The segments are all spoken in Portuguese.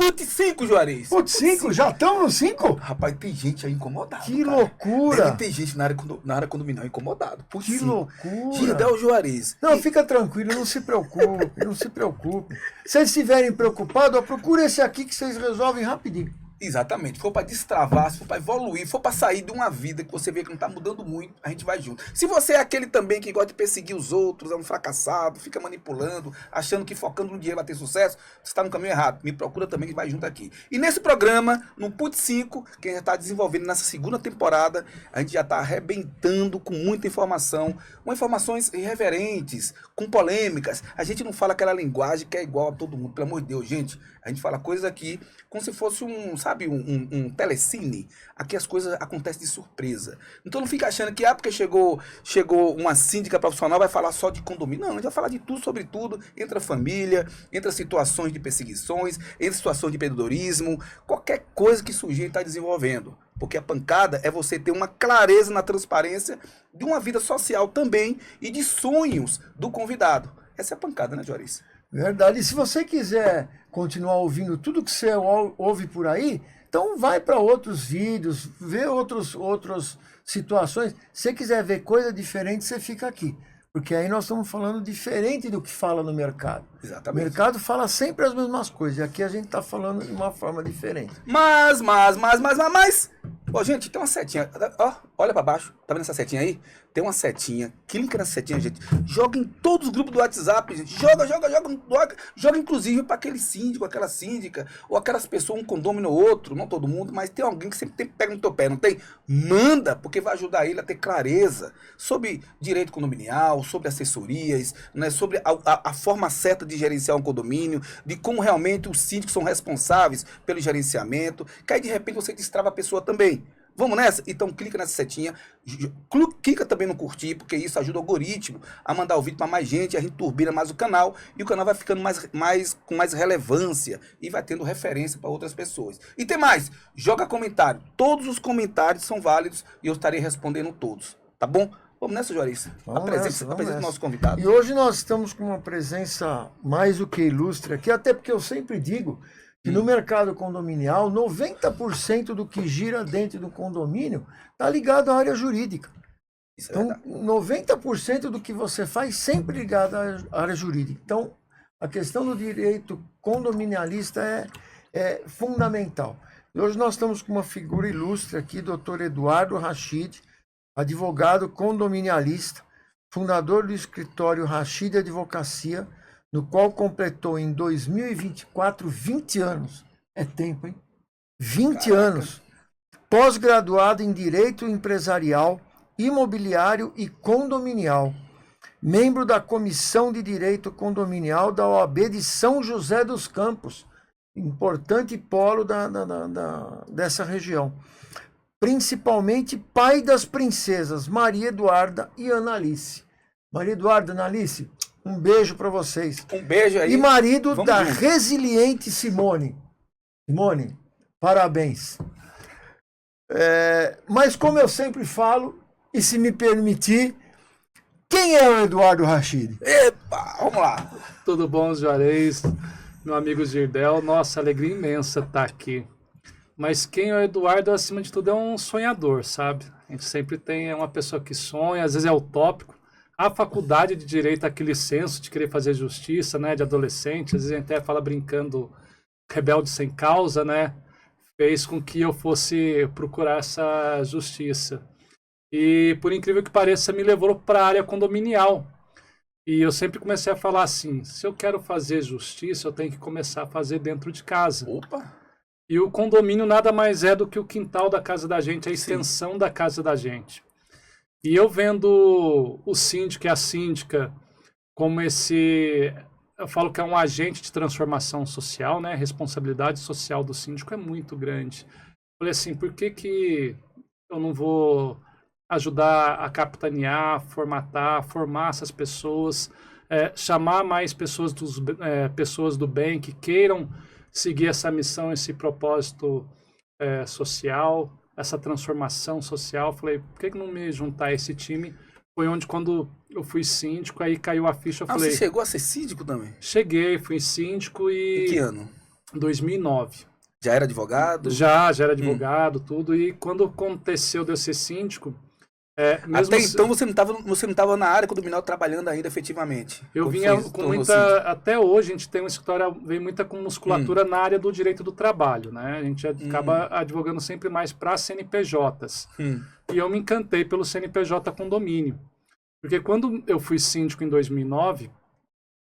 Put 5, Juarez. Putz, 5? Já estamos no 5? Rapaz, tem gente aí incomodada. Que cara. loucura. Deve ter gente na área condominial incomodado. Put Que 5. loucura. Gildel Juarez. Não, fica tranquilo, não se preocupe, não se preocupe. Se vocês estiverem preocupados, ó, procura esse aqui que vocês resolvem rapidinho. Exatamente. Se for para destravar, se for para evoluir, se for para sair de uma vida que você vê que não tá mudando muito, a gente vai junto. Se você é aquele também que gosta de perseguir os outros, é um fracassado, fica manipulando, achando que focando no dinheiro vai ter sucesso, você está no caminho errado. Me procura também que vai junto aqui. E nesse programa, no Put 5, que a gente está desenvolvendo nessa segunda temporada, a gente já está arrebentando com muita informação, com informações irreverentes, com polêmicas. A gente não fala aquela linguagem que é igual a todo mundo, pelo amor de Deus, gente. A gente fala coisas aqui como se fosse um telecine. Aqui as coisas acontecem de surpresa. Então não fica achando que, porque chegou uma síndica profissional, vai falar só de condomínio. Não, a gente vai falar de tudo sobre tudo. Entra a família, entra situações de perseguições, entra situações de empreendedorismo, qualquer coisa que surgir está desenvolvendo. Porque a pancada é você ter uma clareza na transparência de uma vida social também e de sonhos do convidado. Essa é a pancada, né, Juarez? Verdade. E se você quiser continuar ouvindo tudo que você ouve por aí, então vai para outros vídeos, vê outras situações. Se você quiser ver coisa diferente, você fica aqui. Porque aí nós estamos falando diferente do que fala no mercado. Exatamente. O mercado fala sempre as mesmas coisas. E aqui a gente está falando de uma forma diferente. Mas... Ó, gente, tem uma setinha. Ó, olha pra baixo. Tá vendo essa setinha aí? Tem uma setinha. Clica nessa setinha, gente. Joga em todos os grupos do WhatsApp, gente. Joga inclusive para aquele síndico, aquela síndica, ou aquelas pessoas, um condômino ou outro, não todo mundo, mas tem alguém que sempre pega no teu pé, não tem? Manda, porque vai ajudar ele a ter clareza sobre direito condominial, sobre assessorias, né, sobre a forma certa de gerenciar um condomínio, de como realmente os síndicos são responsáveis pelo gerenciamento, que aí de repente você destrava a pessoa também. Vamos nessa? Então clica nessa setinha, clica também no curtir, porque isso ajuda o algoritmo a mandar o vídeo para mais gente, a gente turbina mais o canal e o canal vai ficando com mais relevância e vai tendo referência para outras pessoas. E tem mais, joga comentário, todos os comentários são válidos e eu estarei respondendo todos, tá bom? Vamos nessa, Juarez? Apresente o nosso convidado. E hoje nós estamos com uma presença mais do que ilustre aqui, até porque eu sempre digo que no mercado condominial, 90% do que gira dentro do condomínio está ligado à área jurídica. Isso é Então, verdade. 90% do que você faz sempre ligado à área jurídica. Então, a questão do direito condominialista é fundamental. E hoje nós estamos com uma figura ilustre aqui, Dr. Eduardo Rachid, advogado condominialista, fundador do escritório Rachid Advocacia, no qual completou em 2024 20 anos. É tempo, hein? 20 Caraca. anos. Pós-graduado em Direito Empresarial, Imobiliário e Condominial. Membro da Comissão de Direito Condominial da OAB de São José dos Campos. Importante polo dessa região. Principalmente pai das princesas Maria Eduarda e Analice. Maria Eduarda, Analice, um beijo para vocês. Um beijo aí. E marido da junto. resiliente Simone. Simone, parabéns. Mas como eu sempre falo, e se me permitir, quem é o Eduardo Rachid? Epa, vamos lá. Tudo bom, Juarez? Meu amigo Gildel, nossa, alegria imensa estar aqui. Mas quem é o Eduardo, acima de tudo, é um sonhador, sabe? A gente sempre tem uma pessoa que sonha, às vezes é utópico. A faculdade de Direito, aquele senso de querer fazer justiça, né, de adolescente, às vezes a gente até fala brincando, rebelde sem causa, né, fez com que eu fosse procurar essa justiça. E, por incrível que pareça, me levou para a área condominial. E eu sempre comecei a falar assim, se eu quero fazer justiça, eu tenho que começar a fazer dentro de casa. Opa. E o condomínio nada mais é do que o quintal da casa da gente, a extensão da casa da gente. E eu vendo o síndico e a síndica como eu falo que é um agente de transformação social, né? A responsabilidade social do síndico é muito grande. Falei assim, por que eu não vou ajudar a capitanear, formar essas pessoas, chamar mais pessoas do bem que queiram seguir essa missão, esse propósito social, essa transformação social. Falei, por que não me juntar a esse time? Foi onde, quando eu fui síndico, aí caiu a ficha. Eu falei, você chegou a ser síndico também? Cheguei, fui síndico e... Em que ano? 2009. Já era advogado? Já era advogado, tudo. E quando aconteceu de eu ser síndico, mesmo Até então você não estava na área condominial trabalhando ainda efetivamente. eu Quando vinha se com tornou muita. síndico? Até hoje a gente tem um escritório, vem muita com musculatura na área do direito do trabalho, né? A gente acaba advogando sempre mais para CNPJs. E eu me encantei pelo CNPJ condomínio. Porque quando eu fui síndico em 2009,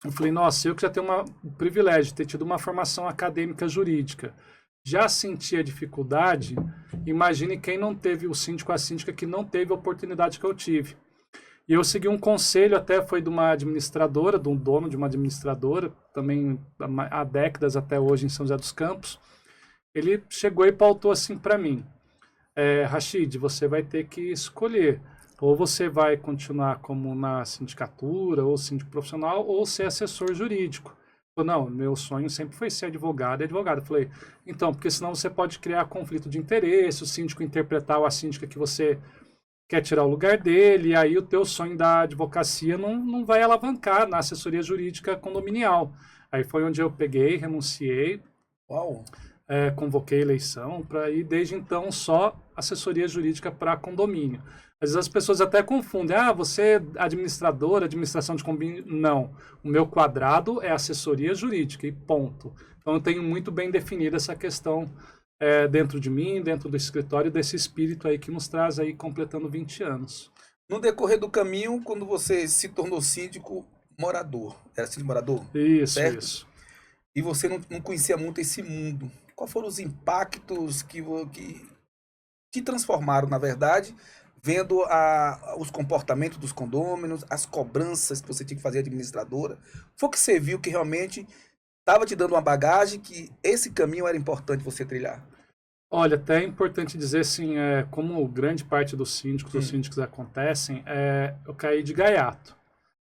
eu falei, nossa, eu que já tenho o privilégio de ter tido uma formação acadêmica jurídica, já senti a dificuldade, imagine quem não teve, o síndico, a síndica que não teve a oportunidade que eu tive. E eu segui um conselho, até foi de uma administradora, de um dono de uma administradora, também há décadas até hoje em São José dos Campos. Ele chegou e pautou assim para mim, Rachid, você vai ter que escolher, ou você vai continuar como na sindicatura, ou síndico profissional, ou ser assessor jurídico. Não, meu sonho sempre foi ser advogado e advogado. Eu falei, então, porque senão você pode criar conflito de interesse, o síndico interpretar ou a síndica que você quer tirar o lugar dele, e aí o teu sonho da advocacia não vai alavancar na assessoria jurídica condominial. Aí foi onde eu peguei, renunciei, Uau! convoquei eleição, e desde então só assessoria jurídica para condomínio. Às vezes as pessoas até confundem, você é administrador, administração de condomínio. Não, o meu quadrado é assessoria jurídica e ponto. Então eu tenho muito bem definida essa questão dentro de mim, dentro do escritório, desse espírito aí que nos traz aí completando 20 anos. No decorrer do caminho, quando você se tornou síndico morador, era síndico morador? Isso, certo? isso. E você não conhecia muito esse mundo. Quais foram os impactos que te transformaram, na verdade, vendo os comportamentos dos condôminos, as cobranças que você tinha que fazer administradora? Foi que você viu que realmente estava te dando uma bagagem, que esse caminho era importante você trilhar? Olha, até é importante dizer assim, como grande parte dos síndicos acontecem, eu caí de gaiato.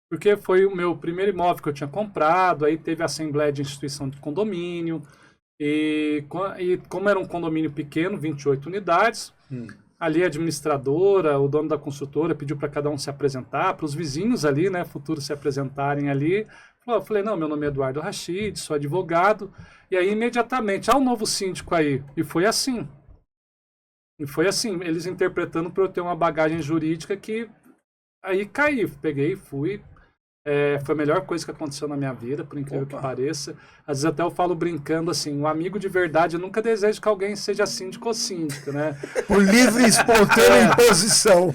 Porque foi o meu primeiro imóvel que eu tinha comprado, aí teve a assembleia de instituição de condomínio, e como era um condomínio pequeno, 28 unidades, ali a administradora, o dono da construtora pediu para cada um se apresentar, para os vizinhos ali, né, futuros se apresentarem ali. Eu falei, não, meu nome é Eduardo Rachid, sou advogado, e aí imediatamente, o novo síndico aí, e foi assim. Eles interpretando para eu ter uma bagagem jurídica que aí caí, peguei, fui. Foi a melhor coisa que aconteceu na minha vida, por incrível que pareça. Às vezes até eu falo brincando assim, um amigo de verdade, eu nunca desejo que alguém seja síndico ou síndica, né? Por livre e espontânea imposição.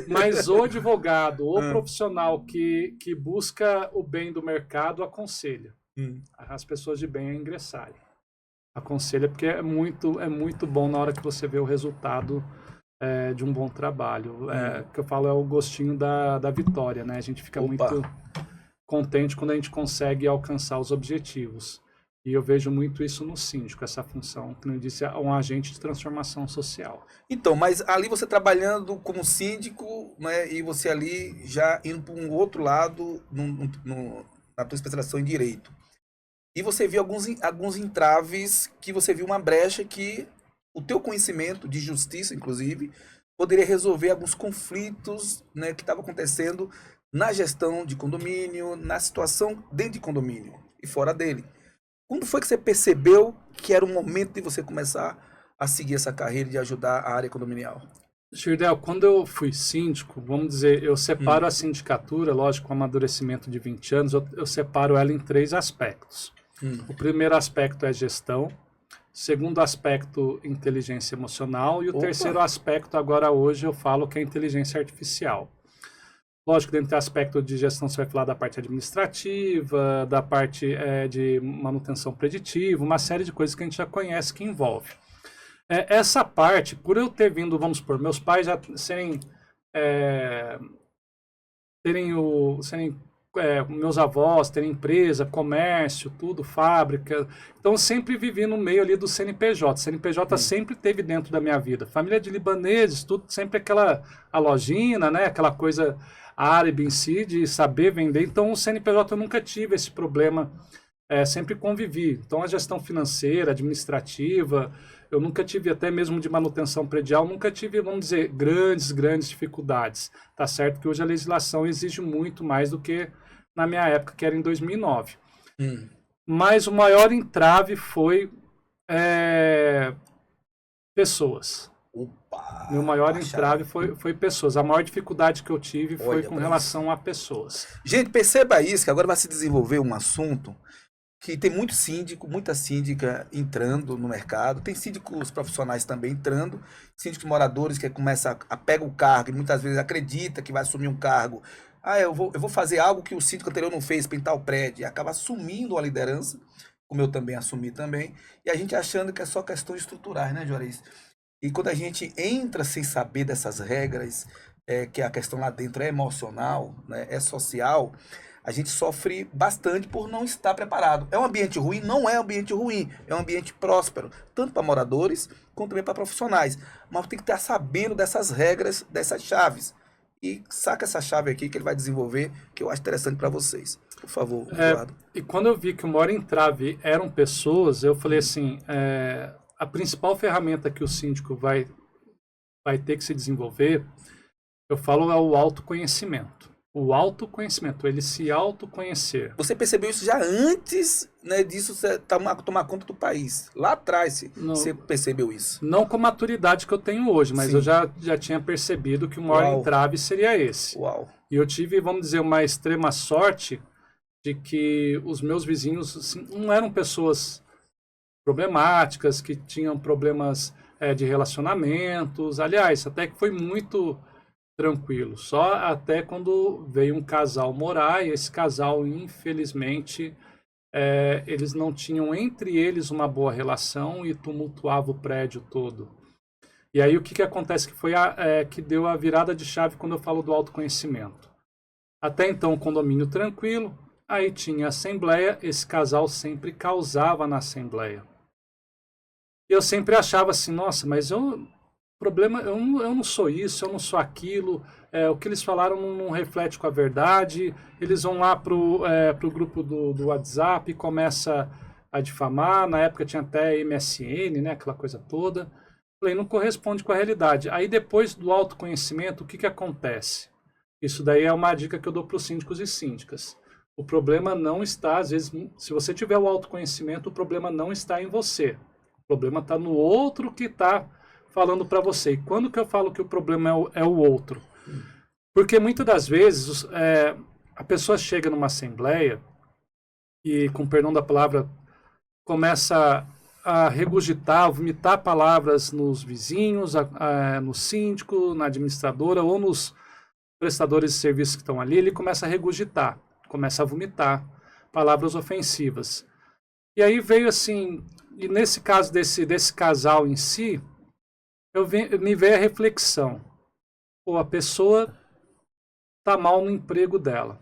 Mas o advogado, o profissional que busca o bem do mercado, aconselha as pessoas de bem a ingressarem. Aconselha porque é muito bom na hora que você vê o resultado de um bom trabalho. Que eu falo é o gostinho da vitória, né? A gente fica muito contente quando a gente consegue alcançar os objetivos. E eu vejo muito isso no síndico, essa função, como eu disse, é um agente de transformação social. Então, mas ali você trabalhando como síndico, né, e você ali já indo para um outro lado na tua especialização em direito. E você viu alguns entraves, que você viu uma brecha que o teu conhecimento de justiça, inclusive, poderia resolver alguns conflitos, né, que estavam acontecendo na gestão de condomínio, na situação dentro de condomínio e fora dele. Quando foi que você percebeu que era o momento de você começar a seguir essa carreira de ajudar a área condominial? Girdel, quando eu fui síndico, vamos dizer, eu separo a sindicatura, lógico, com o amadurecimento de 20 anos, eu separo ela em 3 aspectos. O primeiro aspecto é gestão, segundo aspecto, inteligência emocional, e o terceiro aspecto, agora hoje, eu falo que é inteligência artificial. Lógico, dentro do aspecto de gestão, você vai falar da parte administrativa, da parte de manutenção preditiva, uma série de coisas que a gente já conhece que envolve. Essa parte, por eu ter vindo, vamos supor, meus pais já serem meus avós terem empresa, comércio, tudo, fábrica. Então, eu sempre vivi no meio ali do CNPJ. CNPJ sempre teve dentro da minha vida. Família de libaneses, tudo, sempre a lojinha, né? Aquela coisa árabe em si, de saber vender. Então, o CNPJ eu nunca tive esse problema, sempre convivi. Então, a gestão financeira, administrativa, eu nunca tive, até mesmo de manutenção predial, nunca tive, vamos dizer, grandes dificuldades. Tá certo que hoje a legislação exige muito mais do que na minha época, que era em 2009. Mas o maior entrave foi pessoas. Opa! Meu maior Baixaram. entrave foi pessoas. A maior dificuldade que eu tive foi Olha com pra relação a pessoas. Gente, perceba isso, que agora vai se desenvolver um assunto que tem muito síndico, muita síndica entrando no mercado, tem síndicos profissionais também entrando, síndicos moradores que começa a pega o cargo e muitas vezes acredita que vai assumir um cargo. Ah, eu vou fazer algo que o síndico anterior não fez, pintar o prédio, e acaba assumindo a liderança, como eu também assumi também, e a gente achando que é só questões estruturais, né, Juarez? E quando a gente entra sem saber dessas regras, que a questão lá dentro é emocional, né, é social, a gente sofre bastante por não estar preparado. É um ambiente ruim? Não é um ambiente ruim. É um ambiente próspero, tanto para moradores quanto também para profissionais. Mas tem que estar sabendo dessas regras, dessas chaves. E saca essa chave aqui que ele vai desenvolver, que eu acho interessante para vocês. Por favor, Eduardo. E quando eu vi que o maior entrave eram pessoas, eu falei assim, a principal ferramenta que o síndico vai ter que se desenvolver, eu falo, é o autoconhecimento. O autoconhecimento, ele se autoconhecer. Você percebeu isso já antes, né, disso tomar conta do país. Lá atrás você percebeu isso. Não com a maturidade que eu tenho hoje, mas Sim. eu já tinha percebido que o maior entrave seria esse. Uau. E eu tive, vamos dizer, uma extrema sorte de que os meus vizinhos assim, não eram pessoas problemáticas, que tinham problemas de relacionamentos. Aliás, até que foi muito tranquilo. Só até quando veio um casal morar, e esse casal, infelizmente, eles não tinham entre eles uma boa relação e tumultuava o prédio todo. E aí o que acontece que foi que deu a virada de chave quando eu falo do autoconhecimento. Até então, condomínio tranquilo, aí tinha assembleia, esse casal sempre causava na assembleia. E eu sempre achava assim, nossa, mas problema, eu não sou isso, eu não sou aquilo, o que eles falaram não reflete com a verdade, eles vão lá pro grupo do WhatsApp e começa a difamar, na época tinha até MSN, né, aquela coisa toda. Falei, não corresponde com a realidade. Aí depois do autoconhecimento, o que acontece? Isso daí é uma dica que eu dou para os síndicos e síndicas. O problema não está, às vezes, se você tiver o autoconhecimento, o problema não está em você. O problema está no outro que está falando para você. E quando que eu falo que o problema é o outro? Porque muitas das vezes a pessoa chega numa assembleia e, com perdão da palavra, começa a regurgitar, a vomitar palavras nos vizinhos, no síndico, na administradora ou nos prestadores de serviços que estão ali, ele começa a regurgitar, começa a vomitar palavras ofensivas. E aí veio assim, e nesse caso desse casal em si, me veio a reflexão. Pô, a pessoa está mal no emprego dela,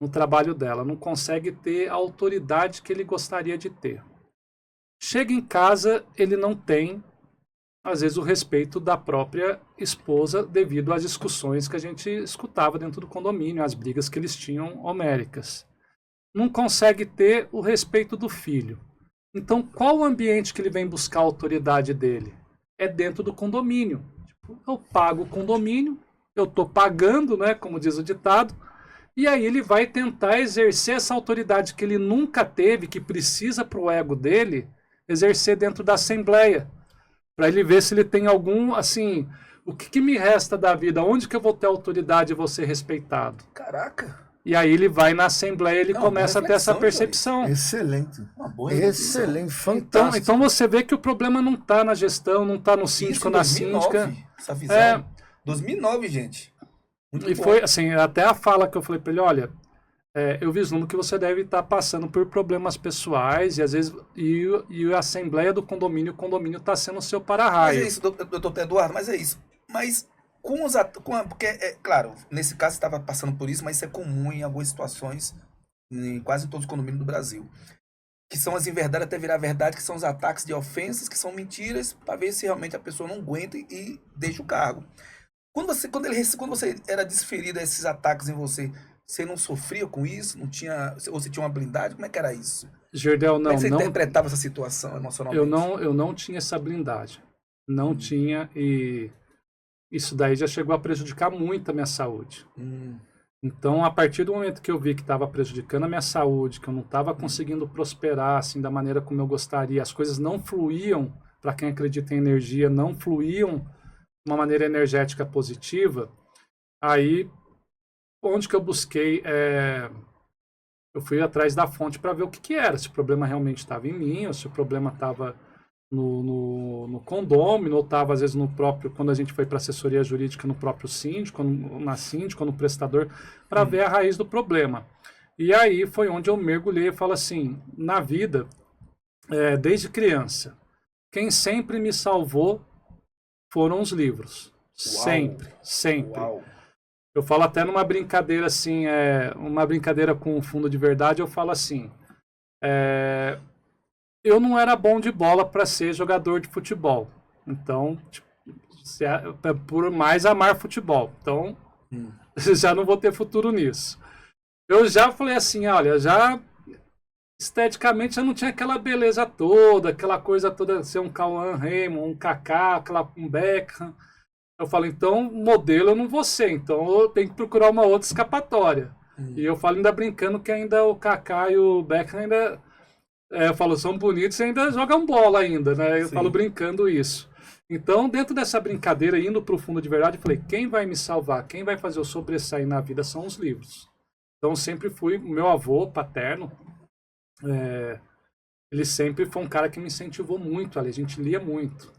no trabalho dela, não consegue ter a autoridade que ele gostaria de ter. Chega em casa, ele não tem, às vezes, o respeito da própria esposa devido às discussões que a gente escutava dentro do condomínio, as brigas que eles tinham homéricas. Não consegue ter o respeito do filho. Então, qual o ambiente que ele vem buscar a autoridade dele? É dentro do condomínio. Tipo, eu pago o condomínio, eu estou pagando, né, como diz o ditado, e aí ele vai tentar exercer essa autoridade que ele nunca teve, que precisa para o ego dele, exercer dentro da assembleia, para ele ver se ele tem algum, assim, o que me resta da vida, onde que eu vou ter autoridade e vou ser respeitado? Caraca! E aí ele vai na assembleia, ele começa a ter essa percepção. Excelente. Uma boa Excelente, fantástico. Então você vê que o problema não está na gestão, não está no síndico, na síndica. Essa visão. 2009, gente. Muito bom. Foi assim, até a fala que eu falei para ele, olha, eu vislumbro que você deve estar passando por problemas pessoais e às vezes e a assembleia do condomínio, o condomínio está sendo o seu para-raio. Mas é isso, doutor Eduardo, mas é isso. Mas porque, claro, nesse caso você estava passando por isso, mas isso é comum em algumas situações, em quase todos os condomínios do Brasil. Que são as inverdades até virar verdade, que são os ataques de ofensas, que são mentiras, para ver se realmente a pessoa não aguenta e deixa o cargo. Quando você era desferido a esses ataques em você, você não sofria com isso? Não tinha, ou você tinha uma blindagem? Como é que era isso? Gerdel, não. Como é que você interpretava essa situação emocionalmente? Eu não tinha essa blindagem. Não tinha, e isso daí já chegou a prejudicar muito a minha saúde. Então, a partir do momento que eu vi que estava prejudicando a minha saúde, que eu não estava conseguindo prosperar assim da maneira como eu gostaria, as coisas não fluíam, para quem acredita em energia, não fluíam de uma maneira energética positiva, aí onde que eu busquei, eu fui atrás da fonte para ver o que, que era, se o problema realmente estava em mim, ou se o problema estava no condômino, ou estava às vezes no próprio, quando a gente foi para assessoria jurídica, no próprio síndico, na síndica, no prestador, para ver a raiz do problema. E aí foi onde eu mergulhei e falo assim, na vida, desde criança, quem sempre me salvou foram os livros. Uau. Sempre, sempre. Uau. Eu falo até numa brincadeira assim, uma brincadeira com fundo de verdade, eu falo assim, eu não era bom de bola para ser jogador de futebol. Então, tipo, por mais amar futebol. Então, já não vou ter futuro nisso. Eu já falei assim, olha, já esteticamente já não tinha aquela beleza toda, aquela coisa toda, ser um Cauã Raymond, um Kaká, um Beckham. Eu falo, então, modelo eu não vou ser, então eu tenho que procurar uma outra escapatória. E eu falo ainda brincando que ainda o Kaká e o Beckham ainda, eu falo, são bonitos e ainda jogam bola ainda, né? Eu falo brincando isso. Então, dentro dessa brincadeira, indo para o fundo de verdade, eu falei, quem vai me salvar, quem vai fazer eu sobressair na vida são os livros. Então, sempre fui, meu avô paterno, ele sempre foi um cara que me incentivou muito, a gente lia muito.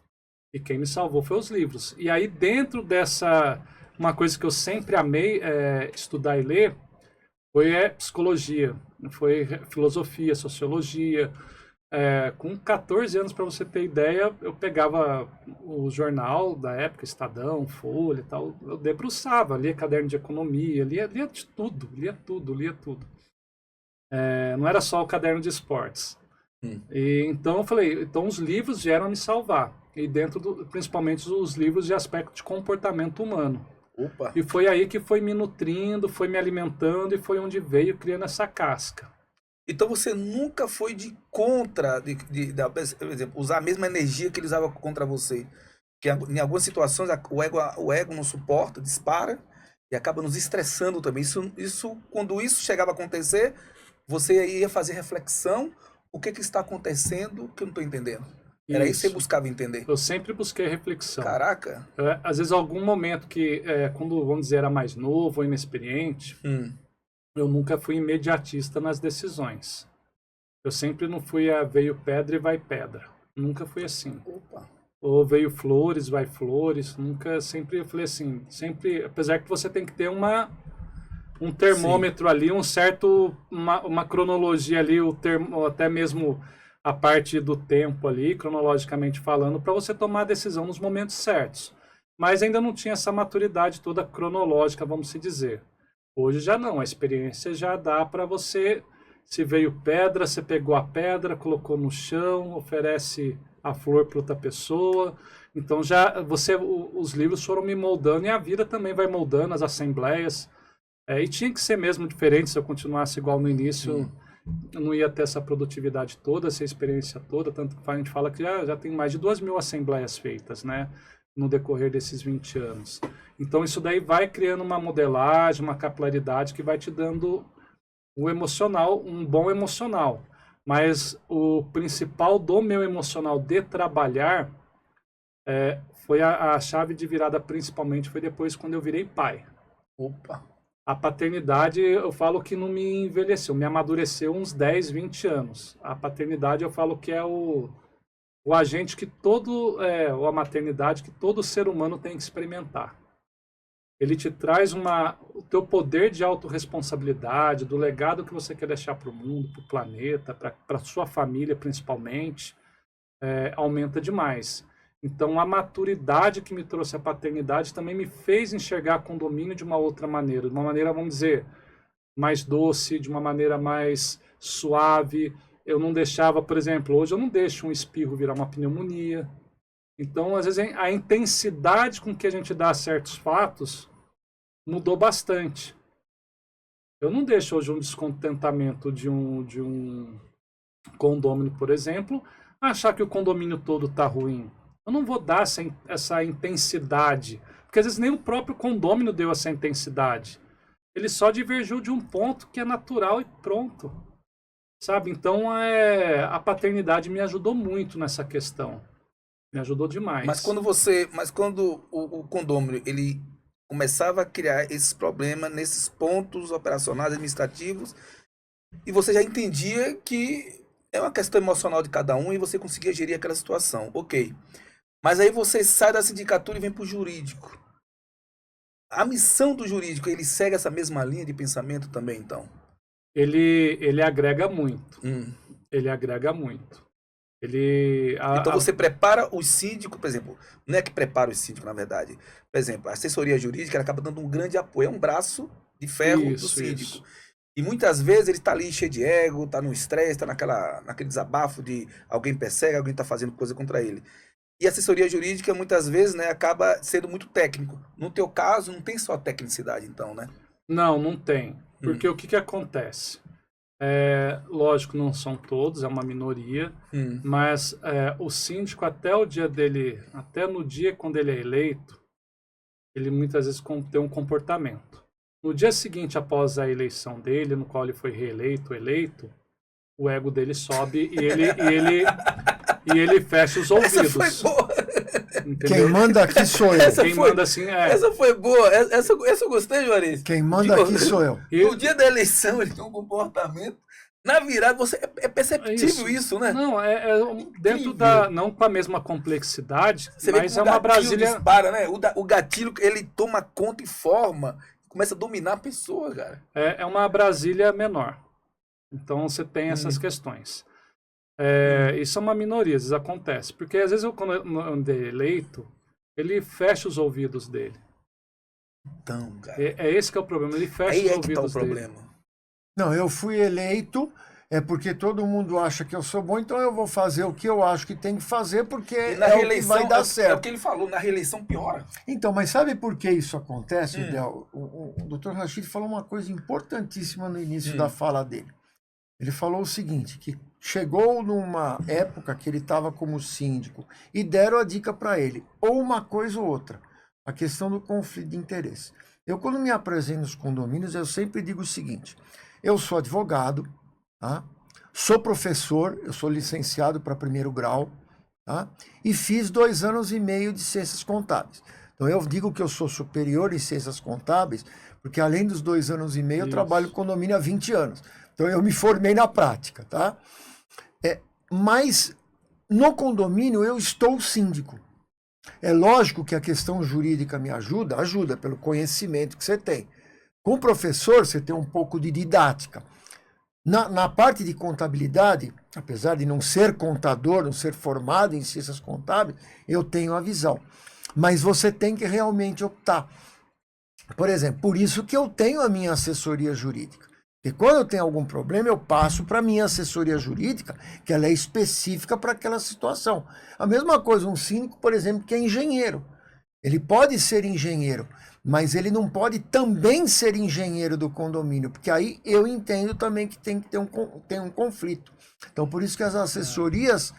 E quem me salvou foi os livros. E aí, dentro dessa... Uma coisa que eu sempre amei estudar e ler foi psicologia, foi filosofia, sociologia. Com 14 anos, para você ter ideia, eu pegava o jornal da época, Estadão, Folha e tal, eu debruçava, lia caderno de economia, lia de tudo, lia tudo. Não era só o caderno de esportes. E, então, eu falei, então os livros vieram me salvar. E dentro, principalmente, os livros de aspecto de comportamento humano. Opa. E foi aí que foi me nutrindo, foi me alimentando e foi onde veio criando essa casca. Então você nunca foi de contra, por exemplo, usar a mesma energia que ele usava contra você. Que em algumas situações o ego não suporta, dispara e acaba nos estressando também. Quando isso chegava a acontecer, você ia fazer reflexão, o que está acontecendo que eu não estou entendendo. Era isso que você buscava entender. Eu sempre busquei reflexão. Caraca. Às vezes, algum momento que, quando, vamos dizer, era mais novo ou inexperiente, eu nunca fui imediatista nas decisões. Eu sempre não fui veio pedra e vai pedra. Nunca fui assim. Opa. Ou veio flores, vai flores. Nunca, sempre eu falei assim, sempre, apesar que você tem que ter um termômetro ali, uma cronologia ali, até mesmo a parte do tempo ali, cronologicamente falando, para você tomar a decisão nos momentos certos. Mas ainda não tinha essa maturidade toda cronológica, vamos se dizer. Hoje já não, a experiência já dá para você, se veio pedra, você pegou a pedra, colocou no chão, oferece a flor para outra pessoa. Então já os livros foram me moldando e a vida também vai moldando, as assembleias. E tinha que ser mesmo diferente, se eu continuasse igual no início... Eu não ia ter essa produtividade toda, essa experiência toda, tanto que a gente fala que já tem mais de 2.000 assembleias feitas, né, no decorrer desses 20 anos. Então isso daí vai criando uma modelagem, uma capilaridade que vai te dando o emocional, um bom emocional. Mas o principal do meu emocional de trabalhar foi a chave de virada, principalmente, foi depois quando eu virei pai. Opa! A paternidade, eu falo que não me envelheceu, me amadureceu uns 10, 20 anos. A paternidade, eu falo que é o agente que ou a maternidade que todo ser humano tem que experimentar. Ele te traz o teu poder de autorresponsabilidade, do legado que você quer deixar para o mundo, para o planeta, para a sua família principalmente, aumenta demais. Então, a maturidade que me trouxe a paternidade também me fez enxergar condomínio de uma outra maneira. De uma maneira, vamos dizer, mais doce, de uma maneira mais suave. Eu não deixava, por exemplo, hoje eu não deixo um espirro virar uma pneumonia. Então, às vezes, a intensidade com que a gente dá a certos fatos mudou bastante. Eu não deixo hoje um descontentamento de um condômino, por exemplo, achar que o condomínio todo está ruim. Eu não vou dar essa intensidade, porque às vezes nem o próprio condômino deu essa intensidade. ele só divergiu de um ponto que é natural e pronto. Sabe? Então, a paternidade me ajudou muito nessa questão. Me ajudou demais. Mas quando o condômino, ele começava a criar esses problemas nesses pontos operacionais, administrativos, e você já entendia que é uma questão emocional de cada um e você conseguia gerir aquela situação. Ok. Mas aí você sai da sindicatura e vem para o jurídico. A missão do jurídico, ele segue essa mesma linha de pensamento também, então? Ele agrega muito. Hum. Ele agrega muito. Então você prepara o síndico, por exemplo, não é que prepara o síndico, na verdade. Por exemplo, a assessoria jurídica ela acaba dando um grande apoio, é um braço de ferro do síndico. Isso. E muitas vezes ele está ali cheio de ego, está no estresse, está naquele desabafo de alguém persegue, alguém está fazendo coisa contra ele. E a assessoria jurídica, muitas vezes, né, acaba sendo muito técnico. No teu caso, não tem só tecnicidade, então, né? Não tem. Porque o que acontece? Lógico, não são todos, é uma minoria, mas o síndico, até no dia quando ele é eleito, ele muitas vezes tem um comportamento. No dia seguinte, após a eleição dele, no qual ele foi eleito, o ego dele sobe e ele fecha os ouvidos. Essa foi boa. Entendeu? Quem manda aqui sou eu. Manda assim Essa foi boa. Essa eu gostei, Juarez. Quem manda aqui sou eu. No dia da eleição, ele tem um comportamento. Na virada, é perceptível isso, né? Não, dentro não com a mesma complexidade, você mas vê que é uma Brasília. Dispara, né? O gatilho, ele toma conta e forma, começa a dominar a pessoa, cara. É uma Brasília menor. Então você tem essas questões. Isso é uma minoria, às vezes acontece. Porque às vezes quando eu andei eleito, ele fecha os ouvidos dele. Então, cara. Esse que é o problema, ele fecha os ouvidos dele. Aí é que tá o problema. Não, eu fui eleito porque todo mundo acha que eu sou bom, então eu vou fazer o que eu acho que tem que fazer, porque o que vai dar certo. É o que ele falou, na reeleição piora. Então, mas sabe por que isso acontece, Del? O Dr. Rachid falou uma coisa importantíssima no início da fala dele. Ele falou o seguinte, que chegou numa época que ele estava como síndico e deram a dica para ele, ou uma coisa ou outra, a questão do conflito de interesse. Eu, quando me apresento nos condomínios, eu sempre digo o seguinte, eu sou advogado, tá? Sou professor, eu sou licenciado para 1º grau, tá? E fiz 2 anos e meio de ciências contábeis. Então eu digo que eu sou superior em ciências contábeis, porque além dos 2 anos e meio, eu trabalho em condomínio há 20 anos. Então eu me formei na prática, tá? Mas no condomínio eu estou síndico. É lógico que a questão jurídica me ajuda pelo conhecimento que você tem. Com o professor, você tem um pouco de didática. Na parte de contabilidade, apesar de não ser contador, não ser formado em ciências contábeis, eu tenho a visão. Mas você tem que realmente optar. Por exemplo, por isso que eu tenho a minha assessoria jurídica. Porque quando eu tenho algum problema, eu passo para a minha assessoria jurídica, que ela é específica para aquela situação. A mesma coisa, um síndico, por exemplo, que é engenheiro. Ele pode ser engenheiro, mas ele não pode também ser engenheiro do condomínio, porque aí eu entendo também que tem que ter um conflito. Então, por isso que as assessorias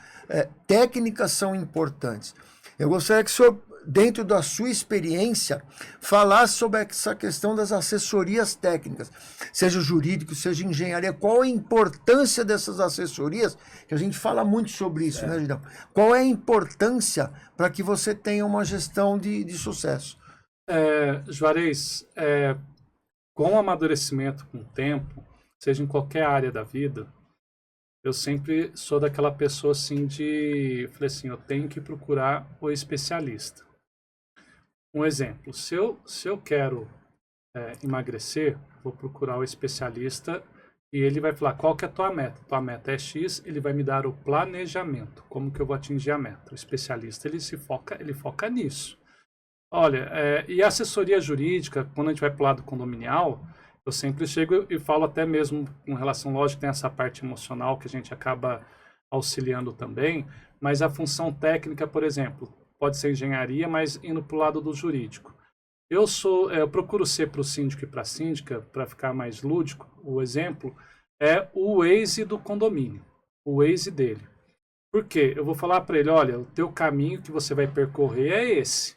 técnicas são importantes. Eu gostaria que o senhor, dentro da sua experiência, falasse sobre essa questão das assessorias técnicas, seja jurídico, seja engenharia. Qual a importância dessas assessorias? Que a gente fala muito sobre isso, né, Gideão? Qual é a importância para que você tenha uma gestão de sucesso? Juarez, com o amadurecimento, com o tempo, seja em qualquer área da vida, eu sempre sou daquela pessoa assim falei assim, eu tenho que procurar o especialista. Um exemplo, se eu quero emagrecer, vou procurar o especialista e ele vai falar, qual que é a tua meta? Tua meta é X, ele vai me dar o planejamento, como que eu vou atingir a meta. O especialista, ele foca nisso. Olha, e a assessoria jurídica, quando a gente vai para o lado condominial, eu sempre chego e falo até mesmo com relação, lógico, tem essa parte emocional que a gente acaba auxiliando também, mas a função técnica, por exemplo, pode ser engenharia, mas indo para o lado do jurídico. Eu procuro ser para o síndico e para a síndica, para ficar mais lúdico, o exemplo é o Waze do condomínio, o Waze dele. Por quê? Eu vou falar para ele, olha, o teu caminho que você vai percorrer é esse.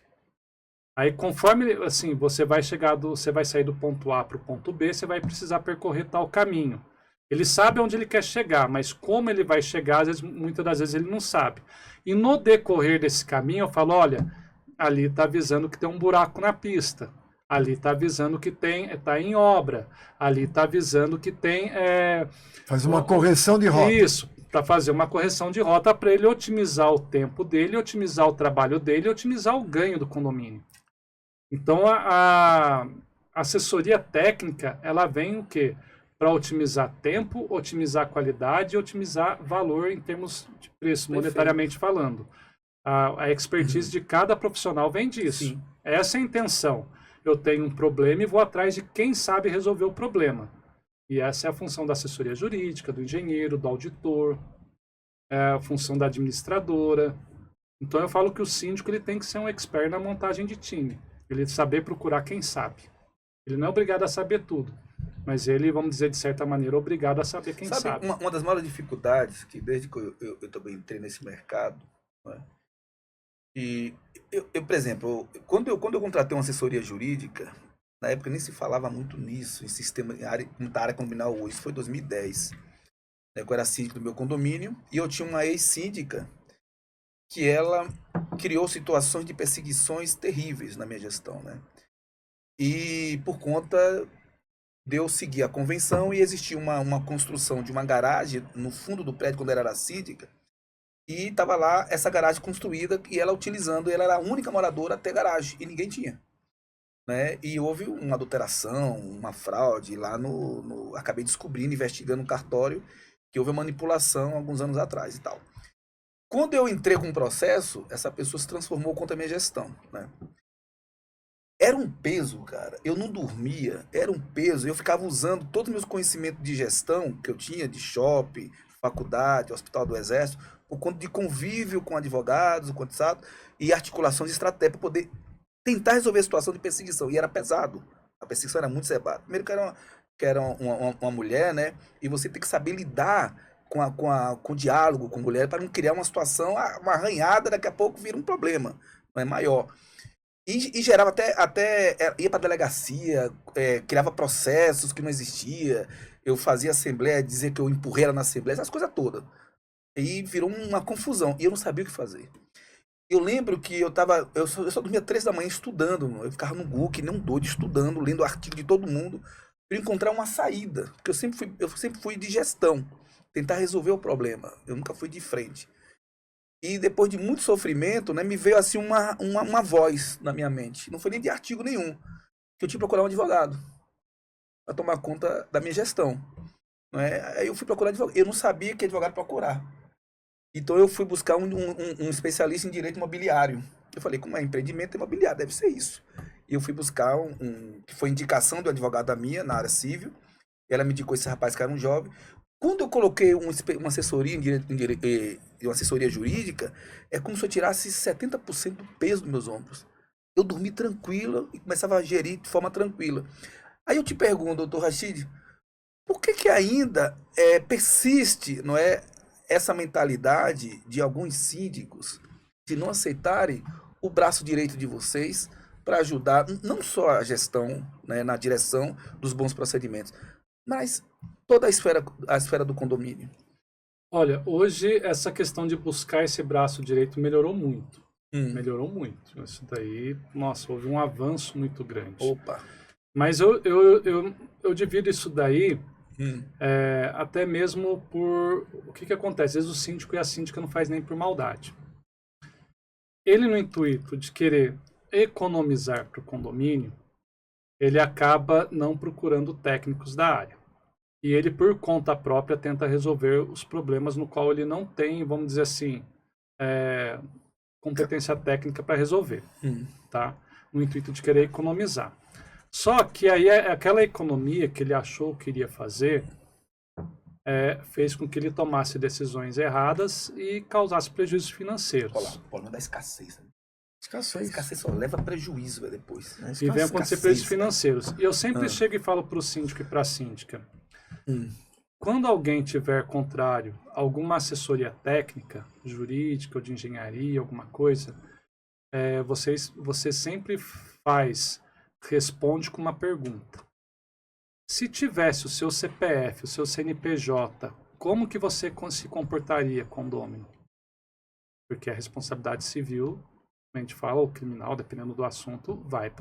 Aí, conforme assim, você vai sair do ponto A para o ponto B, você vai precisar percorrer tal caminho. Ele sabe onde ele quer chegar, mas como ele vai chegar, muitas das vezes ele não sabe. E no decorrer desse caminho, eu falo, olha, ali está avisando que tem um buraco na pista. Ali está avisando que está em obra. Ali está avisando que tem... Faz uma correção de rota. Isso, para fazer uma correção de rota para ele otimizar o tempo dele, otimizar o trabalho dele, otimizar o ganho do condomínio. Então, a assessoria técnica, ela vem o quê? Para otimizar tempo, otimizar qualidade e otimizar valor em termos de preço, Perfeito. monetariamente falando. A expertise de cada profissional vem disso. Sim. Essa é a intenção. Eu tenho um problema e vou atrás de quem sabe resolver o problema. E essa é a função da assessoria jurídica, do engenheiro, do auditor, é a função da administradora. Então eu falo que o síndico ele tem que ser um expert na montagem de time. Ele saber procurar quem sabe. Ele não é obrigado a saber tudo, mas ele, vamos dizer, de certa maneira, é obrigado a saber quem sabe. Uma das maiores dificuldades, que desde que eu também entrei nesse mercado, né, e por exemplo, quando eu contratei uma assessoria jurídica, na época nem se falava muito nisso, em sistema, muita área criminal hoje, isso foi 2010. Né, eu era síndico do meu condomínio e eu tinha uma ex-síndica que ela criou situações de perseguições terríveis na minha gestão, né? E por conta de eu seguir a convenção e existia uma construção de uma garagem no fundo do prédio quando ela era síndica, e estava lá essa garagem construída e ela utilizando, ela era a única moradora a ter garagem e ninguém tinha. Né? E houve uma adulteração, uma fraude lá acabei descobrindo, investigando no cartório, que houve uma manipulação alguns anos atrás e tal. Quando eu entrei com o processo, essa pessoa se transformou contra a minha gestão, né? Era um peso, cara. Eu não dormia, era um peso. Eu ficava usando todos os meus conhecimentos de gestão que eu tinha, de shopping, faculdade, Hospital do Exército, por conta de convívio com advogados, com e articulação de estratégia para poder tentar resolver a situação de perseguição. E era pesado. A perseguição era muito severa. Primeiro que era uma mulher, né? E você tem que saber lidar com o diálogo com a mulher para não criar uma situação, uma arranhada, daqui a pouco vira um problema, não é maior. E gerava até ia para a delegacia, criava processos que não existia, eu fazia assembleia, dizer que eu empurrei ela na assembleia, essas coisas todas. E virou uma confusão, e eu não sabia o que fazer. Eu lembro que eu só dormia 3 da manhã estudando, eu ficava no Google, que nem um doido, estudando, lendo artigo de todo mundo, para encontrar uma saída, porque eu sempre fui de gestão, tentar resolver o problema, eu nunca fui de frente. E depois de muito sofrimento, né, me veio assim uma voz na minha mente. Não foi nem de artigo nenhum. Que eu tinha que procurar um advogado para tomar conta da minha gestão. Né? Aí eu fui procurar advogado. Eu não sabia que advogado procurar. Então eu fui buscar um especialista em direito imobiliário. Eu falei, como é empreendimento imobiliário, deve ser isso. E eu fui buscar que foi indicação do advogado da minha, na área civil. Ela me indicou esse rapaz que era um jovem. Quando eu coloquei uma assessoria uma assessoria jurídica, é como se eu tirasse 70% do peso dos meus ombros. Eu dormi tranquilo e começava a gerir de forma tranquila. Aí eu te pergunto, doutor Rachid, por que ainda persiste, não é, essa mentalidade de alguns síndicos de não aceitarem o braço direito de vocês para ajudar não só a gestão, né, na direção dos bons procedimentos, mas toda a esfera do condomínio? Olha, hoje essa questão de buscar esse braço direito melhorou muito. Melhorou muito. Isso daí, nossa, houve um avanço muito grande. Opa! Mas eu divido isso daí até mesmo por... O que acontece? Às vezes o síndico e a síndica não faz nem por maldade. Ele, no intuito de querer economizar para o condomínio, ele acaba não procurando técnicos da área. E ele, por conta própria, tenta resolver os problemas no qual ele não tem, vamos dizer assim, competência técnica para resolver, tá? No intuito de querer economizar. Só que aí aquela economia que ele achou que iria fazer fez com que ele tomasse decisões erradas e causasse prejuízos financeiros. Olha lá, o problema da escassez. Né? Escassez. Escassez só leva prejuízo depois. Né? E vem acontecer prejuízos financeiros. E eu sempre chego e falo para o síndico e para a síndica, quando alguém tiver contrário a alguma assessoria técnica, jurídica ou de engenharia, alguma coisa, você sempre responde com uma pergunta. Se tivesse o seu CPF, o seu CNPJ, como que você se comportaria, condômino? Porque a responsabilidade civil, a gente fala, ou criminal, dependendo do assunto, vai